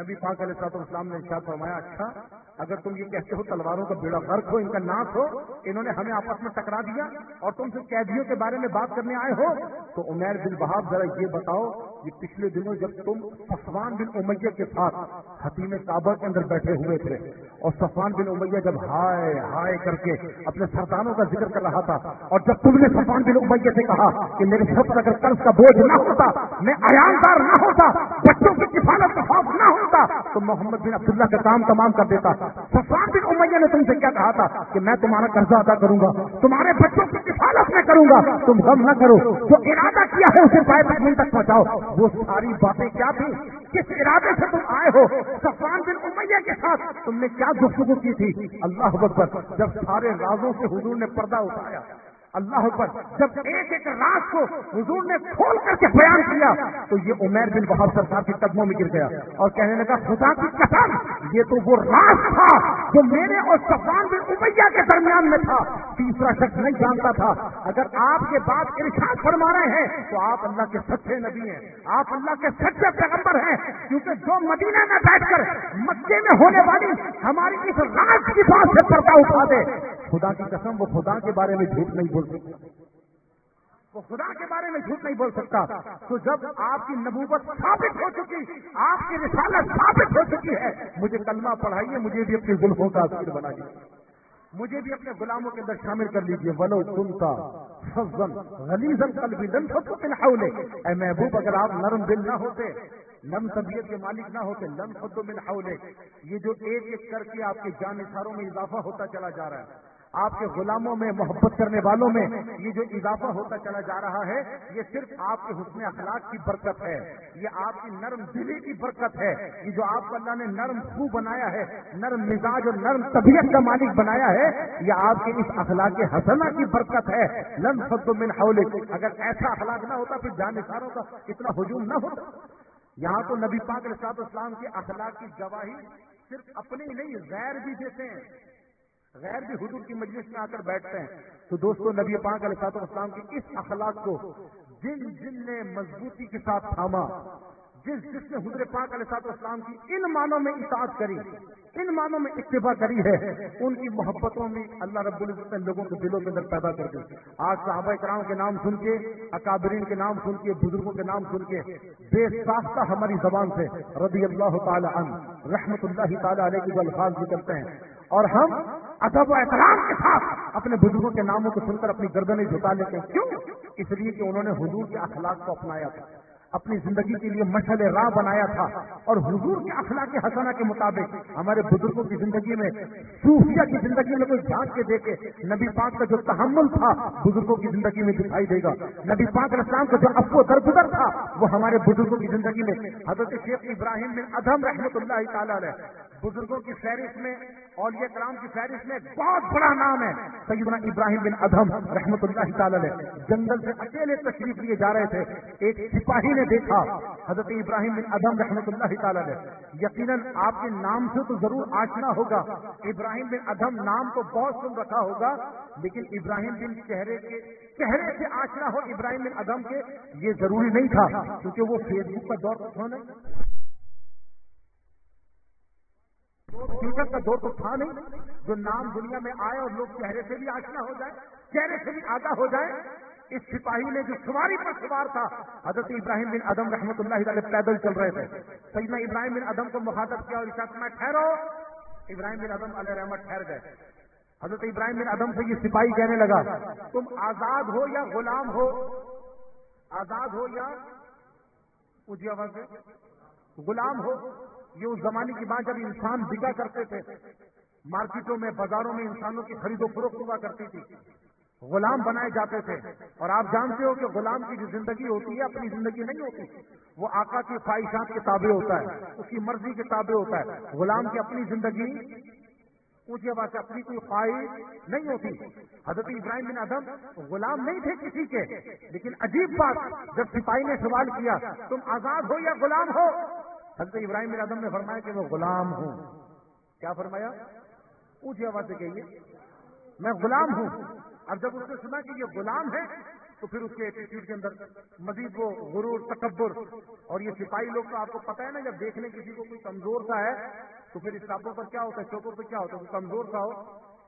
نبی پاک علیہ السلام نے ارشاد فرمایا، اچھا اگر تم یہ کہتے ہو تلواروں کا بیڑا غرق ہو، ان کا ناش ہو، انہوں نے ہمیں آپس میں ٹکرا دیا اور تم صرف قیدیوں کے بارے میں بات کرنے آئے ہو، تو عمیر بن وہاب ذرا یہ بتاؤ، یہ پچھلے دنوں جب تم صفوان بن امیہ کے ساتھ حتیم کعبہ کے اندر بیٹھے ہوئے تھے اور صفوان بن امیہ جب ہائے ہائے کر کے اپنے سرداروں کا ذکر کر رہا تھا، اور جب تم نے صفوان بن امیہ سے کہا کہ میرے سر پر اگر قرض کا بوجھ نہ ہوتا، میں عیاندار نہ ہوتا، بچوں کی کفالت کا خوف نہ ہوتا، تو محمد بن عبداللہ کا کام تمام کر دیتا. صفوان بن امیہ نے تم سے کیا کہا تھا کہ میں تمہارا قرضہ ادا کروں گا، تمہارے بچوں کی کفالت میں کروں گا، تم غم نہ کرو، جو ارادہ کیا ہے اسے پائے تک پہنچاؤ. وہ ساری باتیں کیا تھی؟ کس ارادے سے تم آئے ہو؟ صفوان بن امیہ کے ساتھ تم نے کیا گفتگو کی تھی؟ اللہ اکبر. جب سارے رازوں سے حضور نے پردہ اٹھایا، اللہ اکبر، جب ایک ایک راز کو حضور نے کھول کر کے بیان کیا، تو یہ عمیر بن وہاب سرکار کے قدموں میں گر گیا اور کہنے لگا، خدا کی قسم یہ تو وہ راز تھا جو میرے اور صفوان بن امیہ کے درمیان میں تھا، تیسرا شخص نہیں جانتا تھا. اگر آپ کے بعد ارشاد فرما رہے ہیں تو آپ اللہ کے سچے نبی ہیں، آپ اللہ کے سچے پیغمبر ہیں، کیونکہ جو مدینہ میں بیٹھ کر مکے میں ہونے والی ہماری اس راز کی بات سے پردہ اٹھا دے، خدا کی قسم وہ خدا کے بارے میں جھوٹ نہیں بول سکتا، وہ خدا کے بارے میں جھوٹ نہیں بول سکتا. تو جب آپ کی نبوت ثابت ہو چکی، آپ کی رسالت ثابت ہو چکی ہے، مجھے کلمہ پڑھائیے، مجھے بھی اپنی زلفوں کا اسیر بنائیے، مجھے بھی اپنے غلاموں کے اندر شامل کر لیجیے. ولو کنتا فظا غلیظ القلب لانفضوا من حولک، اے محبوب اگر آپ نرم دل نہ ہوتے، نم طبیعت کے مالک نہ ہوتے، لانفضوا من حولک. یہ جو ایک ایک کر کے آپ کے جانثاروں میں اضافہ ہوتا چلا جا رہا ہے، آپ کے غلاموں میں، محبت کرنے والوں میں یہ جو اضافہ ہوتا چلا جا رہا ہے، یہ صرف آپ کے حسن اخلاق کی برکت ہے، یہ آپ کی نرم دلی کی برکت ہے. یہ جو آپ کو اللہ نے نرم خو بنایا ہے، نرم مزاج اور نرم طبیعت کا مالک بنایا ہے، یہ آپ کے اس اخلاق حسنہ کی برکت ہے. لن فضوا من حولک، اگر ایسا اخلاق نہ ہوتا پھر جانثاروں کا اتنا ہجوم نہ ہوتا. یہاں تو نبی پاک علیہ السلام کی اخلاق کی گواہی صرف اپنی نہیں، غیر بھی دیتے ہیں، غیر بھی حضور کی مجلس میں آ کر بیٹھتے ہیں. تو دوستو نبی پاک علیہ السلام کی اس اخلاق کو جن جن نے مضبوطی کے ساتھ تھاما، جس نے حضور پاک علیہ السلام کی ان معنوں میں اطاعت کری، ان معنوں میں اتباع کری ہے، ان کی محبتوں میں اللہ رب العزت نے لوگوں کے دلوں کے اندر پیدا کر دی. آج صحابہ کرام کے نام سن کے، اکابرین کے نام سن کے، بزرگوں کے نام سن کے بے ساختہ ہماری زبان سے رضی اللہ تعالی عنہ، رحمت اللہ تعالی علیہ کے جو الفاظ نکلتے ہیں، اور ہم ادب و احترام کے ساتھ اپنے بزرگوں کے ناموں کو سن کر اپنی گردنیں جھکا لیتے ہیں. کیوں؟ اس لیے کہ انہوں نے حضور کے اخلاق کو اپنایا تھا، اپنی زندگی کے لیے مشعل راہ بنایا تھا، اور حضور کے اخلاق حسنہ کے مطابق ہمارے بزرگوں کی زندگی میں، صوفیہ کی زندگی میں کوئی جھانک کے دیکھے نبی پاک کا جو تحمل تھا بزرگوں کی زندگی میں دکھائی دے گا. نبی پاک علیہ السلام کا جو عفو و درگزر تھا وہ ہمارے بزرگوں کی زندگی میں. حضرت شیخ ابراہیم بن ادھم رحمۃ اللہ تعالی علیہ بزرگوں کی فہرست میں، اولیاء کرام کی فہرست میں بہت بڑا نام ہے. سیدنا ابراہیم بن ادھم رحمۃ اللہ تعالی علیہ جنگل سے اکیلے تشریف لیے جا رہے تھے، ایک سپاہی نے دیکھا حضرت ابراہیم بن ادھم رحمۃ اللہ تعالی علیہ. یقیناً آپ کے نام سے تو ضرور آشنا ہوگا، ابراہیم بن ادھم نام تو بہت سن رکھا ہوگا، لیکن ابراہیم بن چہرے سے آشنا ہو ابراہیم بن ادھم کے، یہ ضروری نہیں تھا، کیونکہ وہ فیس بک کا دور ٹویٹر کا دور تو تھا نہیں جو نام دنیا میں آئے اور لوگ چہرے سے بھی آشنا ہو جائے، چہرے سے بھی آگاہ ہو جائے. اس سپاہی نے جو سواری پر سوار تھا، حضرت ابراہیم بن ادھم رحمۃ اللہ علیہ پیدل چل رہے تھے. سیدنا ابراہیم بن ادھم کو مخاطب کیا اور ارشاد فرمایا ٹھہرو. ابراہیم بن ادھم علیہ رحمت ٹھہر گئے. حضرت ابراہیم بن ادھم سے یہ سپاہی کہنے لگا، تم آزاد ہو یا غلام ہو؟ آزاد ہو یا اونچی آواز سے غلام ہو؟ یہ اس زمانے کی بات جب انسان بکا کرتے تھے، مارکیٹوں میں بازاروں میں انسانوں کی خرید و فروخت ہوا کرتی تھی، غلام بنائے جاتے تھے. اور آپ جانتے ہو کہ غلام کی جو زندگی ہوتی ہے اپنی زندگی نہیں ہوتی، وہ آقا کی خواہشات کے تابع ہوتا ہے، اس کی مرضی کے تابع ہوتا ہے. غلام کی اپنی زندگی اونچی آواز سے اپنی کوئی خواہش نہیں ہوتی. حضرت ابراہیم بن ادم غلام نہیں تھے کسی کے، لیکن عجیب بات، جب سپاہی نے سوال کیا تم آزاد ہو یا غلام ہو، حضرت ابراہیم بن ادم نے فرمایا کہ میں غلام ہوں. کیا فرمایا؟ اونچی آواز سے کہیے، میں غلام ہوں. اب جب اس نے سنا کہ یہ غلام ہے تو پھر اس کے ایٹیٹیوڈ کے اندر مزید وہ غرور، تکبر. اور یہ سپاہی لوگ تو آپ کو پتہ ہے نا، جب دیکھنے کسی کو کوئی کمزور سا ہے تو پھر اس کتابوں پر کیا ہوتا ہے، چوکوں پہ کیا ہوتا ہے، کمزور سا ہو.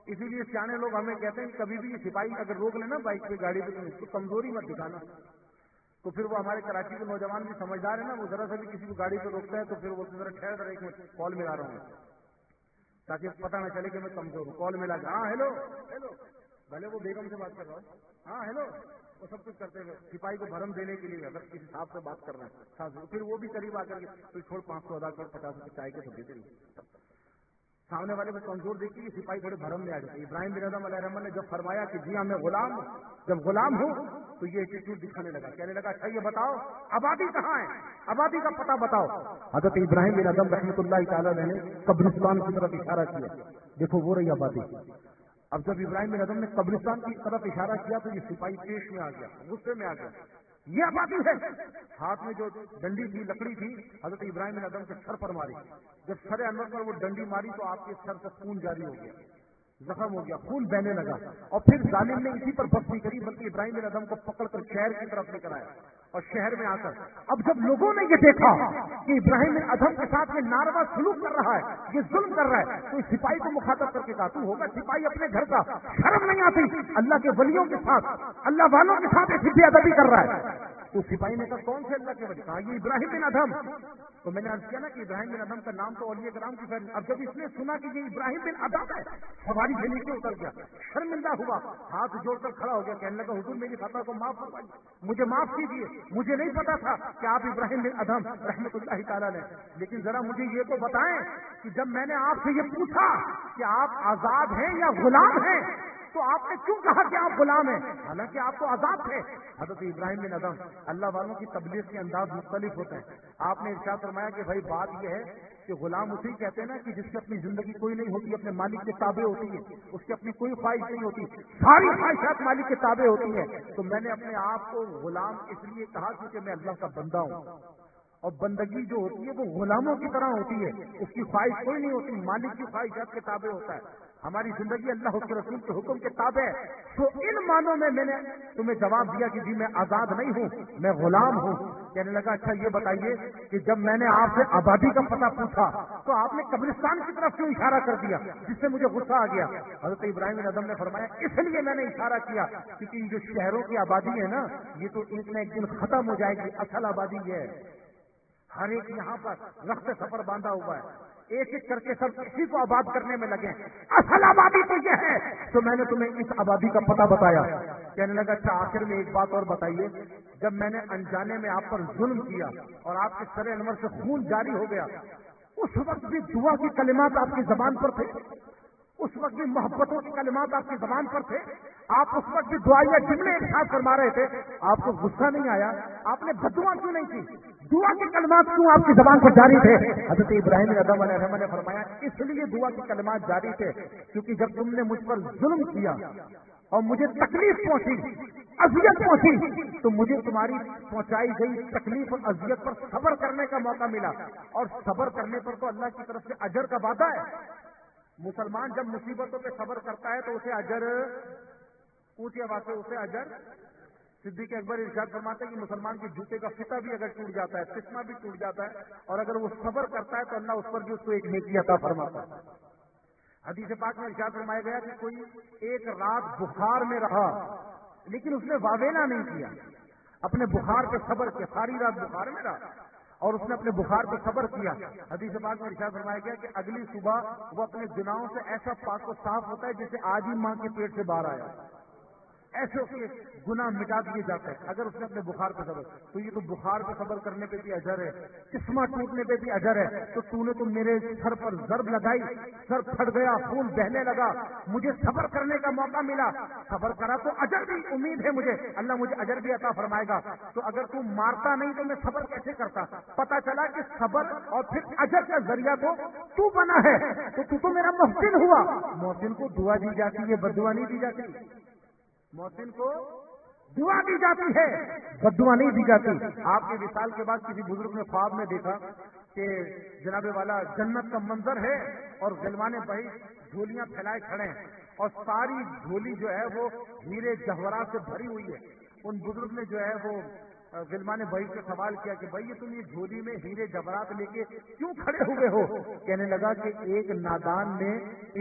اسی لیے سیانے لوگ ہمیں کہتے ہیں کہ کبھی بھی یہ سپاہی اگر روک لینا بائک پہ، گاڑی پہ، تو کمزوری مت دکھانا. تو پھر وہ ہمارے کراچی کے نوجوان بھی سمجھدار ہے نا، وہ ذرا سا بھی کسی کو گاڑی پہ روکتا ہے تو پھر وہ ذرا ٹھہر ایک منٹ کال ملا رہا ہوں تاکہ پتہ نہ چلے کہ میں کمزور ہوں. کال ملا کے ہاں ہیلو ہیلو، بھلے وہ بیگم سے بات کر رہا ہوں، ہاں ہیلو، وہ سب کچھ کرتے ہوئے سپاہی کو بھرم دینے کے لیے اگر کسی صاحب سے بات کرنا ہے پھر وہ بھی قریب آ کر کے تو چھوڑ 500 ادا کر 50 روپئے چائے کے تو دیتے نہیں. سامنے والے کو کمزور دیکھ کے سپاہی تھوڑے بھرم میں آ جاتے. ابراہیم بن ادم علیہ الرحمن نے جب فرمایا کہ جی ہاں میں غلام ہوں، جب غلام ہوں تو یہ ایٹیٹیوڈ دکھانے لگا، کہنے لگا اچھا یہ بتاؤ آبادی کہاں ہے، آبادی کا پتہ بتاؤ. حضرت ابراہیم بن ادم رحمۃ اللہ تعالیٰ نے قبرستان کی طرف اشارہ کیا، دیکھو وہ رہی آبادی. اب جب ابراہیم بن ادم نے قبرستان کی طرف اشارہ کیا تو یہ سپاہی پیش میں آ گیا، غصے میں آ گیا، یہ آبادی ہے. ہاتھ میں جو ڈنڈی تھی، لکڑی تھی، حضرت ابراہیم بن ادم کے سر پر ماری. جب سر انور پر وہ ڈنڈی ماری تو آپ کے سر سے خون جاری ہو گیا، زخم ہو گیا، خون بہنے لگا. اور پھر ظالم نے اسی پر بس نہیں کری بلکہ ابراہیم بن ادم کو پکڑ کر شہر کی طرف لے کر آیا. اور شہر میں آ کر اب جب لوگوں نے یہ دیکھا کہ ابراہیم بن ادم کے ساتھ یہ ناروا سلوک کر رہا ہے، یہ ظلم کر رہا ہے، تو اس سپاہی کو مخاطب کر کے کہا تو ہوگا سپاہی اپنے گھر کا، شرم نہیں آتی اللہ کے ولیوں کے ساتھ، اللہ والوں کے ساتھ ایسی بے ادبی کر رہا ہے. تو سپاہی نے کہا کون سے اللہ کے ولی؟ کہا یہ ابراہیم بن ادم. تو میں نے عرض کیا نا کہ ابراہیم بن ادم کا نام تو اولیاء کرام کی فہرست. اب جب اس نے سنا کہ یہ ابراہیم بن ادم ہے، سواری سے نیچے اتر گیا، شرمندہ ہوا، ہاتھ جوڑ کر کھڑا ہو گیا، کہنے لگا حضور میری خطا کو معاف فرمائیے، مجھے معاف کیجیے، مجھے نہیں پتا تھا کہ آپ ابراہیم بن ادم رحمۃ اللہ تعالیٰ نے. لیکن ذرا مجھے یہ تو بتائیں کہ جب میں نے آپ سے یہ پوچھا کہ آپ آزاد ہیں یا غلام ہیں تو آپ نے کیوں کہا کہ آپ غلام ہیں حالانکہ آپ تو آزاد تھے؟ حضرت ابراہیم بن ادم، اللہ والوں کی تبلیغ کے انداز مختلف ہوتے ہیں. آپ نے ارشاد فرمایا کہ بھائی بات یہ ہے کہ غلام اسے کہتے ہیں نا کہ جس کی اپنی زندگی کوئی نہیں ہوتی، اپنے مالک کے تابع ہوتی ہے، اس کی اپنی کوئی خواہش نہیں ہوتی، ساری خواہشات مالک کے تابع ہوتی ہیں. تو میں نے اپنے آپ کو غلام اس لیے کہا کیونکہ میں اللہ کا بندہ ہوں، اور بندگی جو ہوتی ہے وہ غلاموں کی طرح ہوتی ہے، اس کی خواہش کوئی نہیں ہوتی، مالک کی خواہشات کے تابع ہوتا ہے. ہماری زندگی اللہ اس کے رسول کے حکم کے تابع ہے. تو ان معنوں میں میں نے تمہیں جواب دیا کہ جی میں آزاد نہیں ہوں، میں غلام ہوں. کہنے لگا اچھا یہ بتائیے کہ جب میں نے آپ سے آبادی کا پتہ پوچھا تو آپ نے قبرستان کی طرف کیوں اشارہ کر دیا، جس سے مجھے غصہ آ گیا. حضرت ابراہیم بن ادم نے فرمایا اس لیے میں نے اشارہ کیا کیونکہ یہ جو شہروں کی آبادی ہے نا، یہ تو ایک نہ ایک دن ختم ہو جائے گی. اصل آبادی یہ ہے، ہر ایک یہاں پر رخت سفر باندھا ہوا ہے، ایک ایک کر کے سب کسی کو آباد کرنے میں لگے. اصل آبادی تو یہ ہے. تو میں نے تمہیں اس آبادی کا پتہ بتایا. کہنے لگا اچھا آخر میں ایک بات اور بتائیے، جب میں نے انجانے میں آپ پر ظلم کیا اور آپ کے سر انور سے خون جاری ہو گیا، اس وقت بھی دعا کی کلمات آپ کی زبان پر تھے، اس وقت بھی محبتوں کے کلمات آپ کی زبان پر تھے، آپ اس وقت بھی دعائیہ جملے ارشاد فرما رہے تھے، آپ کو غصہ نہیں آیا؟ آپ نے بددعا کیوں نہیں کی؟ دعا کے کلمات کیوں آپ کی زبان پر جاری تھے؟ حضرت ابراہیم بن ادم علیہ الرحمن نے فرمایا اس لیے دعا کے کلمات جاری تھے کیونکہ جب تم نے مجھ پر ظلم کیا اور مجھے تکلیف پہنچی، اذیت پہنچی، تو مجھے تمہاری پہنچائی گئی تکلیف اور اذیت پر صبر کرنے کا موقع ملا، اور صبر کرنے پر تو اللہ کی طرف سے اجر کا وعدہ ہے. مسلمان جب مصیبتوں پہ صبر کرتا ہے تو اسے اجر، اونچی آواز سے اسے اجر. صدیق اکبر ارشاد فرماتے ہیں کہ مسلمان کے جوتے کا فتا بھی اگر ٹوٹ جاتا ہے، چشمہ بھی ٹوٹ جاتا ہے، اور اگر وہ صبر کرتا ہے تو اللہ اس پر بھی اس کو ایک نیکی عطا فرماتا ہے. حدیث پاک میں ارشاد فرمایا گیا کہ کوئی ایک رات بخار میں رہا لیکن اس نے واویلا نہیں کیا، اپنے بخار پہ صبر کیا، ساری رات بخار میں رہا اور اس نے اپنے بخار پہ صبر کیا. حدیث پاک میں ارشاد فرمایا گیا کہ اگلی صبح وہ اپنے گناہوں سے ایسا پاک و صاف ہوتا ہے جیسے آج ہی ماں کے پیٹ سے باہر آیا. ایسے اس کے گناہ مٹا دیے جاتے ہیں اگر اس نے اپنے بخار پہ صبر. تو یہ تو بخار پہ صبر کرنے پہ بھی اجر ہے, چشمہ ٹوٹنے پہ بھی اجر ہے. تو نے تو میرے سر پر ضرب لگائی, سر پھٹ گیا, خون بہنے لگا, مجھے صبر کرنے کا موقع ملا, صبر کرا تو اجر بھی امید ہے مجھے, اللہ مجھے اجر بھی عطا فرمائے گا. تو اگر تو مارتا نہیں تو میں صبر کیسے کرتا؟ پتا چلا کہ صبر اور پھر اجر کا ذریعہ تو بنا ہے, تو میرا محسن ہوا. محسن کو دعا دی جاتی ہے, بدعا نہیں دی جاتی. محسن کو دعا دی جاتی ہے, بدعا نہیں دی جاتی. آپ کے وصال کے بعد کسی بزرگ نے خواب میں دیکھا کہ جناب والا جنت کا منظر ہے اور غلمان بھائی جھولیاں پھیلائے کھڑے ہیں اور ساری جھولی جو ہے وہ ہیرے جواہرات سے بھری ہوئی ہے. ان بزرگ نے جو ہے وہ غلمان بھائی سے سوال کیا کہ بھائی تم یہ جھولی میں ہیرے جواہرات لے کے کیوں کھڑے ہوئے ہو؟ کہنے لگا کہ ایک نادان نے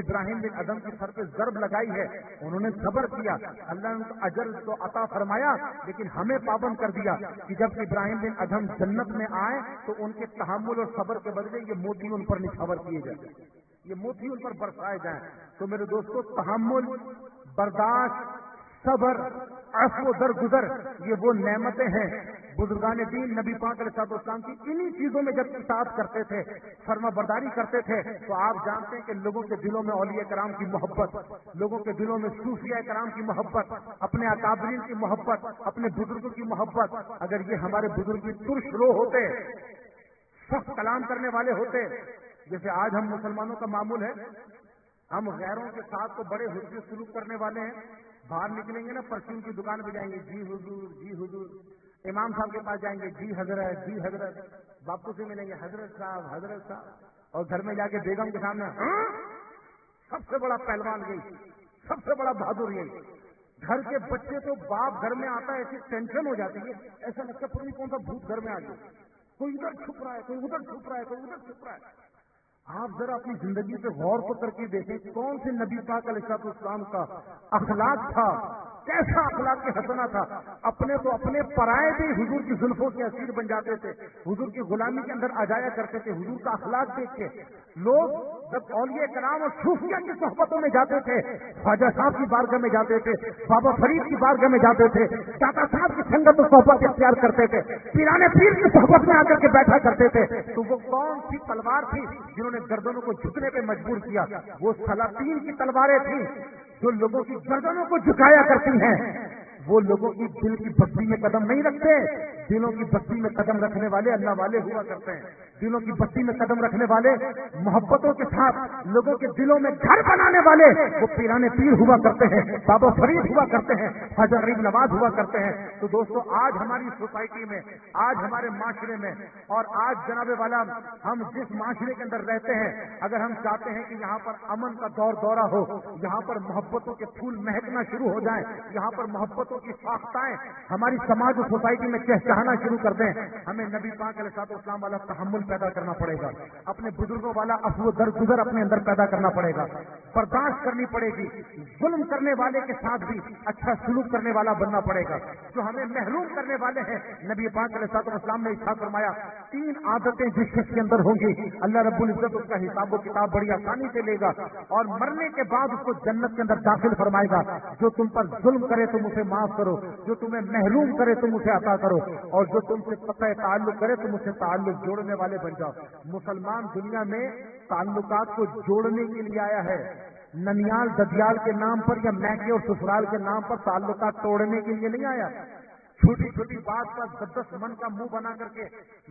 ابراہیم بن ادم کے سر پہ ضرب لگائی ہے, انہوں نے صبر کیا, اللہ نے ان کو اجر تو عطا فرمایا, لیکن ہمیں پابند کر دیا کہ جب ابراہیم بن ادم جنت میں آئے تو ان کے تحمل اور صبر کے بدلے یہ موتی ان پر نچھاور کیے جائیں, یہ موتی ان پر برسائے جائیں. تو میرے دوستو, تحمل, برداشت, صبر, عفو, درگزر, یہ وہ نعمتیں ہیں. بزرگان دین نبی پاک علیہ السلام کی انہی چیزوں میں جب اطاعت کرتے تھے, فرما برداری کرتے تھے, تو آپ جانتے ہیں کہ لوگوں کے دلوں میں اولیاء کرام کی محبت, لوگوں کے دلوں میں صوفیاء کرام کی محبت, اپنے اکابرین کی محبت, اپنے بزرگوں کی محبت. اگر یہ ہمارے بزرگ ترش رو ہوتے, سخت کلام کرنے والے ہوتے, جیسے آج ہم مسلمانوں کا معمول ہے, ہم غیروں کے ساتھ تو بڑے حسن سلوک کرنے والے ہیں, باہر نکلیں گے نا پرچون کی دکان پہ جائیں گے, جی حضور, جی حضور, امام صاحب کے پاس جائیں گے, جی حضرت, جی حضرت, باپو سے ملیں گے, حضرت صاحب, حضرت صاحب, اور گھر میں جا کے بیگم کے سامنے سب سے بڑا پہلوان گئی, سب سے بڑا بہادر یہی. گھر کے بچے تو باپ گھر میں آتا ہے ایسی ٹینشن ہو جاتی ہے, ایسا لگتا ہے پتہ نہیں کون سا بھوت گھر میں آ گیا, کوئی ادھر چھپ رہا ہے, کوئی ادھر چھپ رہا ہے, کوئی ادھر چھپ رہا ہے. آپ ذرا اپنی زندگی پہ غور تو کر کے دیکھیں کون سے نبی پاک علیہ السلام کا اخلاق تھا, کیسا اخلاق کے حسنہ تھا. اپنے تو اپنے پرائے بھی حضور کی زلفوں کے اسیر بن جاتے تھے, حضور کی غلامی کے اندر آ جایا کرتے تھے. حضور کا اخلاق دیکھ کے لوگ جب اولیاء کرام اور صوفیاء کی صحبتوں میں جاتے تھے, خواجہ صاحب کی بارگاہ میں جاتے تھے, بابا فرید کی بارگاہ میں جاتے تھے, داتا صاحب کی سنگت و صحبت اختیار کرتے تھے, پیرانے پیر کی صحبت میں آ کر کے بیٹھا کرتے تھے, تو وہ کون سی تلوار تھی جنہوں نے گردنوں کو جھکنے پہ مجبور کیا؟ وہ سلاطین کی تلواریں تھیں جو لوگوں کی گردنوں کو جھکایا کرتی ہیں. وہ لوگوں کی دل کی بستی میں قدم نہیں رکھتے, دلوں کی بستی میں قدم رکھنے والے اللہ والے ہوا کرتے ہیں. دلوں کی بستی میں قدم رکھنے والے, محبتوں کے ساتھ لوگوں کے دلوں میں گھر بنانے والے, وہ پیرانے پیر ہوا کرتے ہیں, بابا فرید ہوا کرتے ہیں, خواجہ غریب نواز ہوا کرتے ہیں. تو دوستو, آج ہماری سوسائٹی میں, آج ہمارے معاشرے میں, اور آج جناب والا ہم جس معاشرے کے اندر رہتے ہیں, اگر ہم چاہتے ہیں کہ یہاں پر امن کا دورہ ہو, یہاں پر محبتوں کے پھول مہکنا شروع ہو جائیں, یہاں پر محبتوں کی ساختائیں ہماری سماج و سوسائٹی میں چہچہانا شروع کر دیں, ہمیں نبی پاک علیہ السلام والا تحمل پیدا کرنا پڑے گا, اپنے بزرگوں والا عفو درگزر اپنے اندر پیدا کرنا پڑے گا, برداشت کرنی پڑے گی, ظلم کرنے والے کے ساتھ بھی اچھا سلوک کرنے والا بننا پڑے گا. جو ہمیں محروم کرنے والے ہیں, نبی پاک علیہ السلام نے ارشاد فرمایا 3 عادتیں جس شخص کے اندر ہوں گی, اللہ رب العزت اس کا حساب و کتاب بڑی آسانی سے لے گا, اور مرنے کے بعد اس کو جنت کے اندر داخل فرمائے گا. جو تم پر ظلم کرے تم اسے معاف کرو, جو تمہیں محروم کرے تم اسے عطا کرو, اور جو تم سے قطع تعلق کرے تم اسے تعلق جوڑنے والے بن جاؤ. مسلمان دنیا میں تعلقات کو جوڑنے کے لیے آیا ہے, ننیال ددیال کے نام پر یا میکے اور سسرال کے نام پر تعلقات توڑنے کے لیے نہیں آیا. چھوٹی چھوٹی بات کا 10 من کا منہ بنا کر کے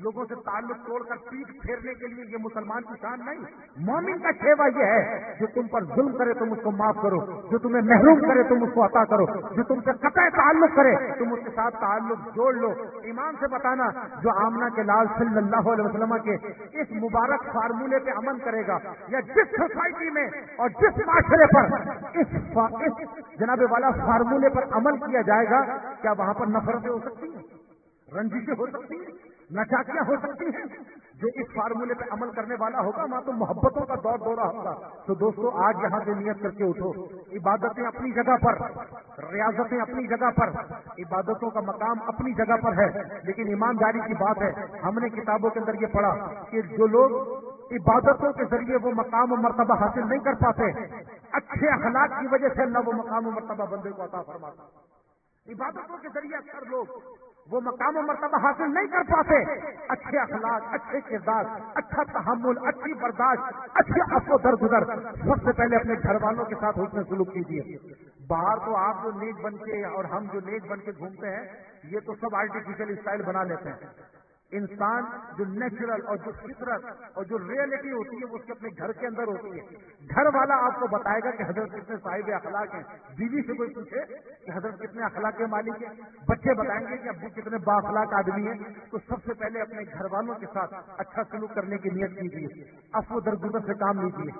لوگوں سے تعلق توڑ کر پیٹ پھیرنے کے لیے یہ مسلمان کی شان نہیں. مومن کا شیوا یہ ہے, جو تم پر ظلم کرے تم اس کو معاف کرو, جو تمہیں محروم کرے تم اس کو عطا کرو, جو تم سے قطع تعلق کرے تم اس کے ساتھ تعلق جوڑ لو. ایمان سے بتانا, جو آمنہ کے لال صلی اللہ علیہ وسلم کے اس مبارک فارمولے پہ عمل کرے گا, یا جس سوسائٹی میں اور جس معاشرے پر اس جناب والا فارمولے پر عمل کیا جائے گا, کیا وہاں پر نفرتیں ہو سکتی ہیں, رنجشیں ہو سکتی ہیں, نچاکیاں ہو سکتی ہیں؟ جو اس فارمولے پہ عمل کرنے والا ہوگا وہاں تو محبتوں کا دورہ ہوگا. تو دوستو, آج یہاں سے نیت کر کے اٹھو, عبادتیں اپنی جگہ پر, ریاضتیں اپنی جگہ پر, عبادتوں کا مقام اپنی جگہ پر ہے, لیکن ایمانداری کی بات ہے, ہم نے کتابوں کے اندر یہ پڑھا کہ جو لوگ عبادتوں کے ذریعے وہ مقام و مرتبہ حاصل نہیں کر پاتے, اچھے اخلاق کی وجہ سے اللہ وہ مقام و مرتبہ بندے کو عطا فرماتا. عبادتوں کے ذریعے اکثر لوگ وہ مقام و مرتبہ حاصل نہیں کر پاتے. اچھے اخلاق، اچھے کردار، اچھا تحمل، اچھی برداشت، اچھے عفو درگزر. سب سے پہلے اپنے گھر والوں کے ساتھ حسن سلوک کیجیے. باہر تو آپ جو نیک بن کے اور ہم جو نیک بن کے گھومتے ہیں یہ تو سب آرٹیفیشل اسٹائل بنا لیتے ہیں. انسان جو نیچرل اور جو فطرت اور جو ریئلٹی ہوتی ہے وہ اس کے اپنے گھر کے اندر ہوتی ہے. گھر والا آپ کو بتائے گا کہ حضرت کتنے صاحب اخلاق ہیں. بیوی سے کوئی پوچھے کہ حضرت کتنے اخلاق کے مالک ہیں، بچے بتائیں گے کہ ابو کتنے با اخلاق آدمی ہیں. تو سب سے پہلے اپنے گھر والوں کے ساتھ اچھا سلوک کرنے کی نیت کیجیے. عفو درگزر سے کام لیجیے.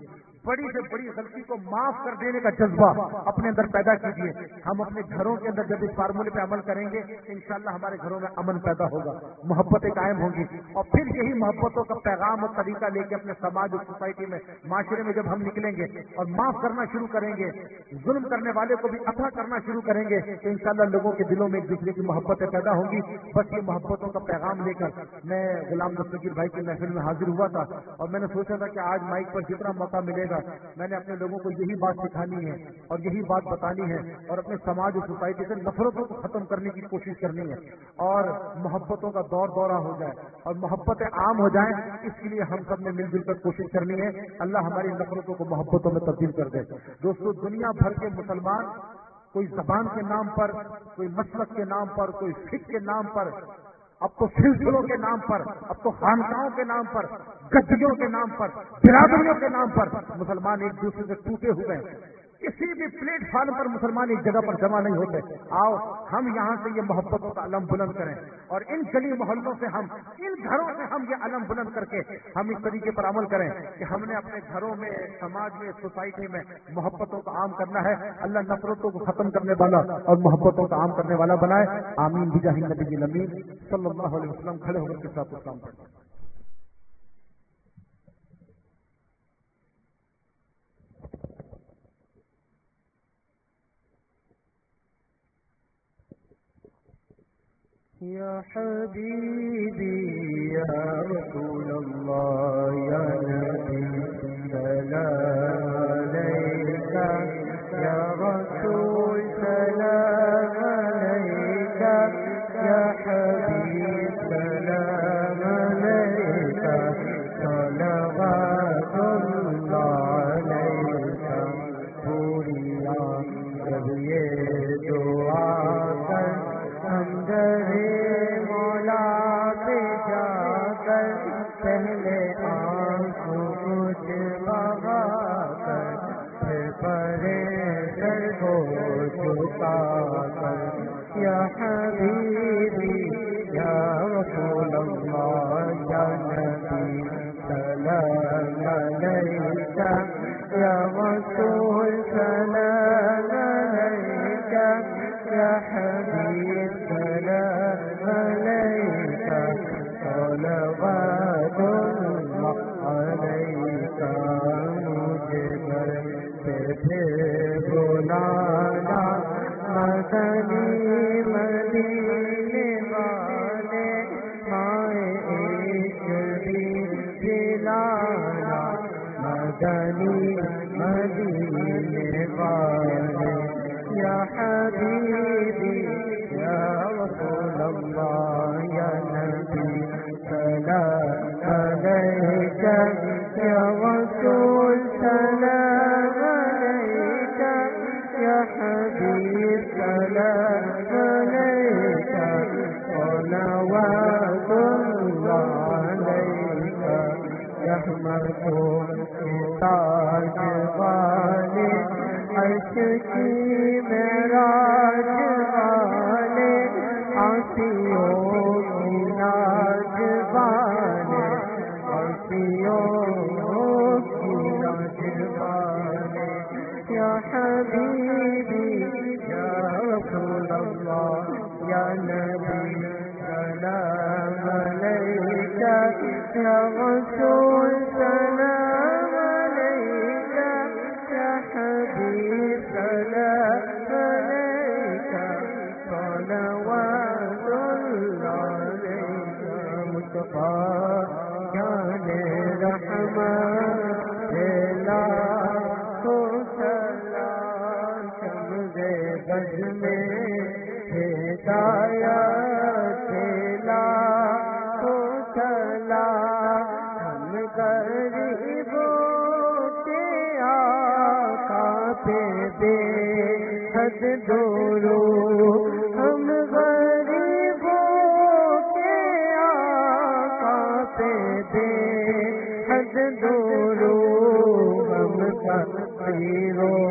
بڑی سے بڑی غلطی کو معاف کر دینے کا جذبہ اپنے اندر پیدا کیجیے. ہم اپنے گھروں کے اندر جب اس فارمولے پہ عمل کریں گے انشاءاللہ ہمارے گھروں میں امن پیدا ہوگا، محبتیں قائم ہوں گی. اور پھر یہی محبتوں کا پیغام اور طریقہ لے کے اپنے سماج اور سوسائٹی میں، معاشرے میں جب ہم نکلیں گے اور معاف کرنا شروع کریں گے، ظلم کرنے والے کو بھی عطا کرنا شروع کریں گے تو انشاءاللہ لوگوں کے دلوں میں ایک دوسرے کی محبتیں پیدا ہوں گی. بس یہ محبتوں کا پیغام لے کر میں غلام دستگیر بھائی کی محفل میں حاضر ہوا تھا اور میں نے سوچا تھا کہ آج مائک پر جتنا موقع ملے گا میں نے اپنے لوگوں کو یہی بات سکھانی ہے اور یہی بات بتانی ہے اور اپنے سماج اور سوسائٹی سے نفرتوں کو ختم کرنے کی کوشش کرنی ہے اور محبتوں کا دورہ ہو جائے اور محبتیں عام ہو جائیں. اس کے لیے ہم سب نے مل جل کر کوشش کرنی ہے. اللہ ہماری نفرتوں کو محبتوں میں تبدیل کر دے. دوستو، دنیا بھر کے مسلمان کوئی زبان کے نام پر، کوئی مسلک کے نام پر، کوئی فقہ کے نام پر، اب تو سلسلوں کے نام پر، اب تو خانقاہوں کے نام پر، گدیوں کے نام پر، برادریوں کے نام پر مسلمان ایک دوسرے سے ٹوٹے ہوئے ہیں. کسی بھی پلیٹ فارم پر مسلمان ایک جگہ پر جمع نہیں ہوتے. آؤ ہم یہاں سے یہ محبتوں کا علم بلند کریں اور ان گلی محلوں سے ہم، ان گھروں سے ہم یہ علم بلند کر کے ہم اس طریقے پر عمل کریں کہ ہم نے اپنے گھروں میں، سماج میں، سوسائٹی میں محبتوں کو عام کرنا ہے. اللہ نفرتوں کو ختم کرنے والا اور محبتوں کا عام کرنے والا بنائے. آمین بجاہ نبی الامین صلی اللہ علیہ وسلم. کھڑے ہو کر کے ساتھ کام کریں. یا حبیبی یا رسول اللہ یا نبی سلام علیکہ یا رسول سلام علیکہ یا حبیب سلام علیکہ صلوات اللہ علیکہ. پوری آنکھ جب یہ دعا کر اندر مولا پہ جا کر پہلے آنکھوں کچھ بہا کر پھر پرے سر کو جھکا کر یا حبیبی یا رسول اللہ یا نبی سلام علیکہ یا رسول سلام علیکہ یا حبیب سلام علیکہ صلوات اللہ علیکہ. مجھے گھر سے پھر بلانا مدنی مدینے والے مائے ایک دن دلانا مدنی مدینے والے. یا حبیبی یا رسول اللہ یا نبی سلام علیکہ یا رسول سلام علیکہ یا حبیب سلام علیکہ صلوات اللہ علیکہ. رحمتوں کے تاج والے، عرش کی معراج والے، عاصیوں کی ناج والے، عاصیوں کی ناج والے. یا حبیبی یا رسول اللہ یا نبی سلام علیکہ یا رسول سلام علیکہ یا حبیب سلام علیکہ صلوات اللہ علیکہ. مصطفیٰ جان رحمت لاکھوں سلام شمس بز میں بے حد درود ہم غریبوں کے آقا پہ بے حد درود ہم فقیروں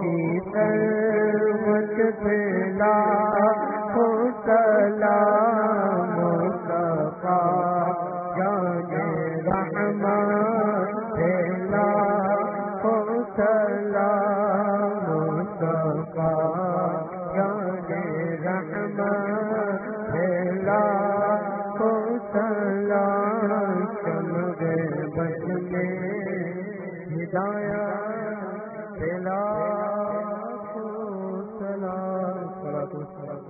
کی خدمت پہ لاکھوں سلام مصطفیٰ جان رحمان پہ لاکھوں سلام مصطفیٰ جان رحمان پہ لاکھوں سلام چل گئے بس میں ہدایت پہ لاکھوں سلام صلاۃ والسلام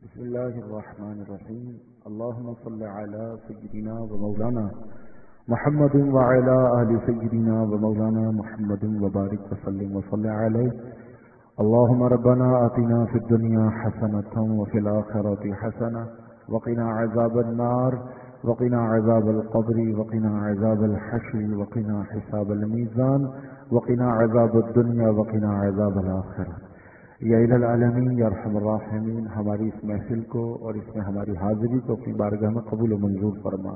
بسم الله الرحمن الرحيم اللهم صل على سيدنا ومولانا محمد وعلى آل سيدنا ومولانا محمد وبارك وسلم وصل عليه اللهم ربنا آتنا في الدنيا حسنة وفي الآخرة حسنة وقنا عذاب النار وقنا عذاب القبر وقنا عذاب الحشر وقنا حساب الميزان وقنا عذاب الدنيا وقنا عذاب الآخرة یا الہ العالمین یا ارحم الراحمین، ہماری اس محفل کو اور اس میں ہماری حاضری کو اپنی بارگاہ میں قبول و منظور فرما۔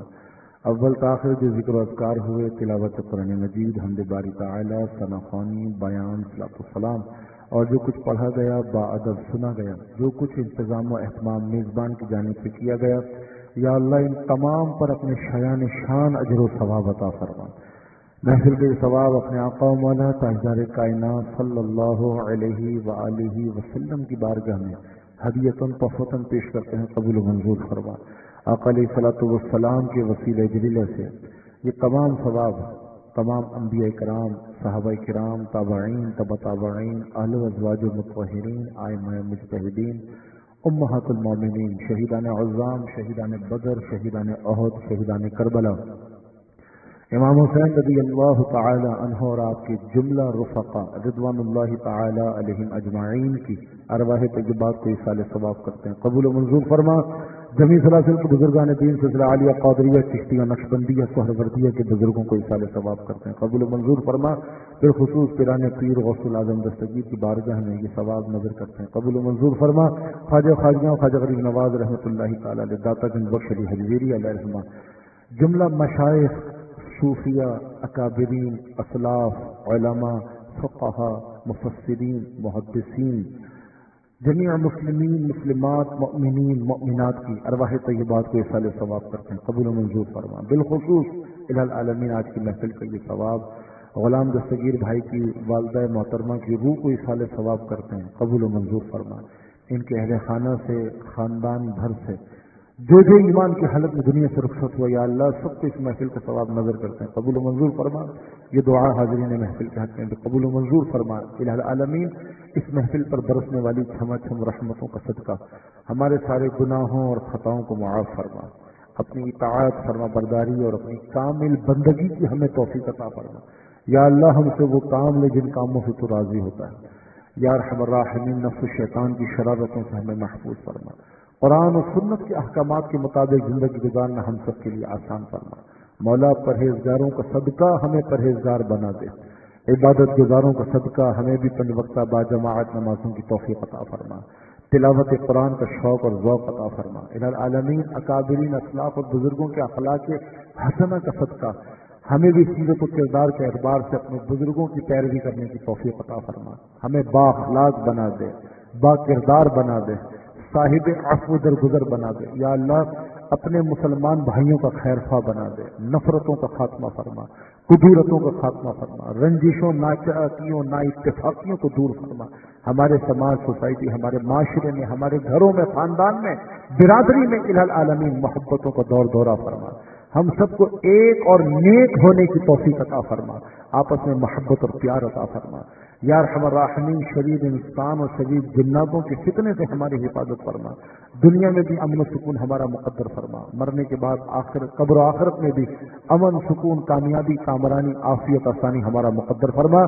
اول تاخیر جو ذکر و اذکار ہوئے، تلاوت قرآن مجید، حمد باری تعالی، ثنا خوانی، بیان، صلاۃ السلام، اور جو کچھ پڑھا گیا باادب سنا گیا، جو کچھ انتظام و اہتمام میزبان کی جانب سے کیا گیا، یا اللہ ان تمام پر اپنے شایان شان اجر و ثواب عطا فرما۔ محفل کے ثواب اپنے آقا و مولا تاجدار کائنات صلی اللہ علیہ وآلہ وسلم کی بارگاہ میں ہدیۃً تحفۃً پیش کرتے ہیں، قبول و منظور فرما۔ آقا علیہ الصلوۃ والسلام کے وسیلہ جلیلہ سے یہ تمام ثواب تمام انبیاء کرام، صحابہ کرام، تابعین، تبع تابعین، اہل و ازواج المطہرین، ائمہ مجتہدین، امہات المومنین، شہیدان عظام، شہیدان بدر، شہیدان احد، شہیدان کربلا، امام حسین رضی اللہ تعالی عنہ اور آپ کے جملہ رفقا رضوان اللہ تعالی علیہم اجمعین کی ارواح طیبات کو ایصال ثواب کرتے ہیں، قبول و منظور فرما۔ جمی سلاسل کے بزرگان دین سلسلہ عالیہ قادریہ چشتیہ نقشبندیہ سہروردیہ کے بزرگوں کو ایصال ثواب کرتے ہیں، قبول و منظور فرما۔ بالخصوص پیران پیر غوث العظم دستگیر کی بارگاہ میں یہ ثواب نظر کرتے ہیں، قبول و منظور فرما۔ خواجہ خواجیاں خواجہ غریب نواز رحمۃ اللہ تعالی علیہ، داتا گنج بخش علی حجویری علیہ الرحمہ، جملہ مشائخ، صوفیہ، اکابرین، اسلاف، علماء، فقہا، مفسرین، محدثین، جمیع مسلمین، مسلمات، مؤمنین، مؤمنات کی ارواح طیبات کو ایصال ثواب کرتے ہیں، قبول و منظور فرما۔ بالخصوص الہ العالمین آج کی محفل کا یہ ثواب غلام دستگیر بھائی کی والدہ محترمہ کی روح کو ایصال ثواب کرتے ہیں، قبول و منظور فرما۔ ان کے اہل خانہ سے، خاندان بھر سے جو ایمان کی حالت میں دنیا سے رخصت ہوا، یا اللہ سب کو اس محفل کا ثواب نظر کرتے ہیں، قبول و منظور فرما۔ یہ دعا حاضرین محفل کے حق میں قبول و منظور فرما۔ الہ العالمین اس محفل پر برسنے والی چھما چھم رحمتوں کا صدقہ ہمارے سارے گناہوں اور خطاؤں کو معاف فرما، اپنی اطاعت فرما برداری اور اپنی کامل بندگی کی ہمیں توفیق عطا فرما۔ یا اللہ ہم سے وہ کام لے جن کاموں سے تو راضی ہوتا ہے۔ یا ارحم الراحمین نفس و شیطان کی شرارتوں سے ہمیں محفوظ فرما، قرآن و سنت کے احکامات کے مطابق زندگی گزارنا ہم سب کے لیے آسان فرما۔ مولا پرہیزگاروں کا صدقہ ہمیں پرہیزگار بنا دے، عبادت گزاروں کا صدقہ ہمیں بھی پنج وقتہ باجماعت نمازوں کی توفیق عطا فرما، تلاوت قرآن کا شوق اور ذوق عطا فرما۔ الہ العالمین اکابرین، اسلاف اور بزرگوں کے اخلاق حسنہ کا صدقہ ہمیں بھی سیرت و کردار کے اعتبار سے اپنے بزرگوں کی پیروی کرنے کی توفیق عطا فرما، ہمیں با اخلاق بنا دے، با کردار بنا دے، صاحب عفو درگزر بنا دے۔ یا اللہ اپنے مسلمان بھائیوں کا خیر خواہ بنا دے، نفرتوں کا خاتمہ فرما، قدورتوں کا خاتمہ فرما، رنجشوں، ناچاکیوں، نا اتفاقیوں کو دور فرما۔ ہمارے سماج، سوسائٹی، ہمارے معاشرے میں، ہمارے گھروں میں، خاندان میں، برادری میں الہ العالمین محبتوں کا دور دورہ فرما۔ ہم سب کو ایک اور نیک ہونے کی توفیق عطا فرما، آپس میں محبت اور پیار عطا فرما۔ یا ارحم الراحمین شریر انسان اور شریر جناتوں کے فتنے سے ہماری حفاظت فرما، دنیا میں بھی امن و سکون ہمارا مقدر فرما، مرنے کے بعد آخرت، قبر و آخرت میں بھی امن، سکون، کامیابی، کامرانی، عافیت، آسانی ہمارا مقدر فرما۔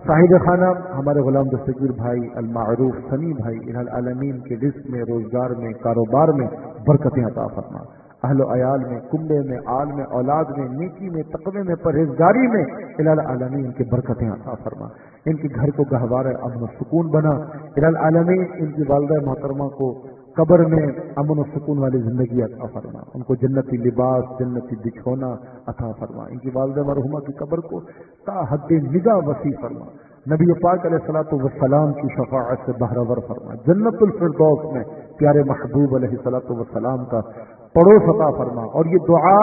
صاحب خانہ ہمارے غلام دستگیر بھائی المعروف سمی بھائی الہ العالمین کے رزق میں، روزگار میں، کاروبار میں برکتیں عطا فرما، اہل و عیال میں، کنبے میں، آل میں، اولاد میں، نیکی میں، تقوی میں، پرہیزگاری میں الہ العالمین کے برکتیں عطا فرما، ان کے گھر کو گہوارہ امن و سکون بنا، الہ العالمین ان کی والدہ محترمہ کو قبر میں امن و سکون والی زندگی عطا فرما، ان کو جنتی لباس، جنتی بچھونا عطا فرما، ان کی والدہ مرحومہ کی قبر کو تا حد نگاہ وسیع فرما، نبی پاک علیہ الصلوۃ والسلام کی شفاعت سے بہرور فرما، جنت الفردوس میں پیارے محبوب علیہ الصلوۃ والسلام کا پڑوس عطا فرما، اور یہ دعا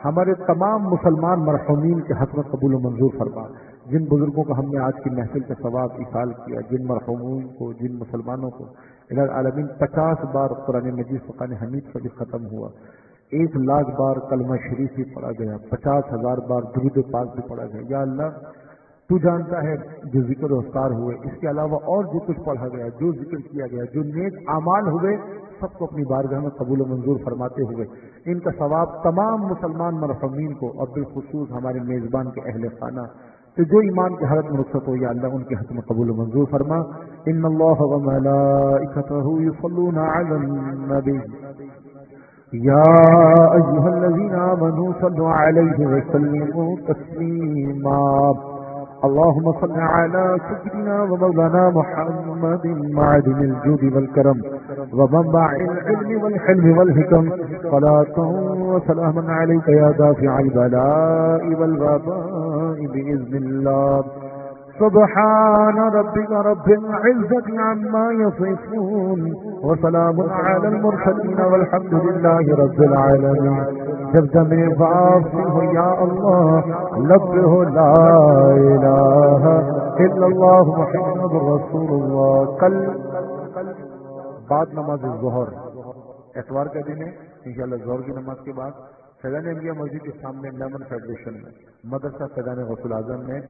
ہمارے تمام مسلمان مرحومین کے حق میں قبول و منظور فرما، جن بزرگوں کو ہم نے آج کی محفل کے ثواب ایصال کیا، جن مرحومین کو، جن مسلمانوں کو الہ العالمین 50 بار قرآن مجید فقان حمید سے بھی ختم ہوا، 1,00,000 بار کلمہ شریف بھی پڑھا گیا، 50,000 بار درود پاک بھی پڑھا گیا، یا اللہ تو جانتا ہے جو ذکر و اذکار ہوئے، اس کے علاوہ اور جو کچھ پڑھا گیا، جو ذکر کیا گیا، جو نیک اعمال ہوئے، سب کو اپنی بارگاہ میں قبول و منظور فرماتے ہوئے ان کا ثواب تمام مسلمان مرحومین کو اور بالخصوص ہمارے میزبان کے اہل خانہ تو جو ایمان کی حالت میں رخصت ہو، یا اللہ ان کے حق میں قبول و منظور فرما۔ ان اللہ وملائکتہ یصلون علی النبی یا ایھا الذین آمنوا صلوا علیہ وسلموا تسلیما۔ اللهم صل على سيدنا ومولانا محمد معدن الجود والكرم ومنبع العلم والحلم والحكم، صلاة وسلاما عليك يا دافع البلاء والوباء بإذن الله۔ سبحان ربك رب العزة عما يصفون وسلام على المرسلين والحمد لله رب العالمين۔ جب زمین فاصل ہو یا اللہ، لب ہو لا الہ الا اللہ محمد رسول اللہ۔ کل بعد نماز ظہر اتوار کا دن ہے، انشاءاللہ ظہر کی نماز کے بعد فیضان انبیاء مسجد کے سامنے لیمن فیڈریشن میں مدرسہ فیضان غوث العظم میں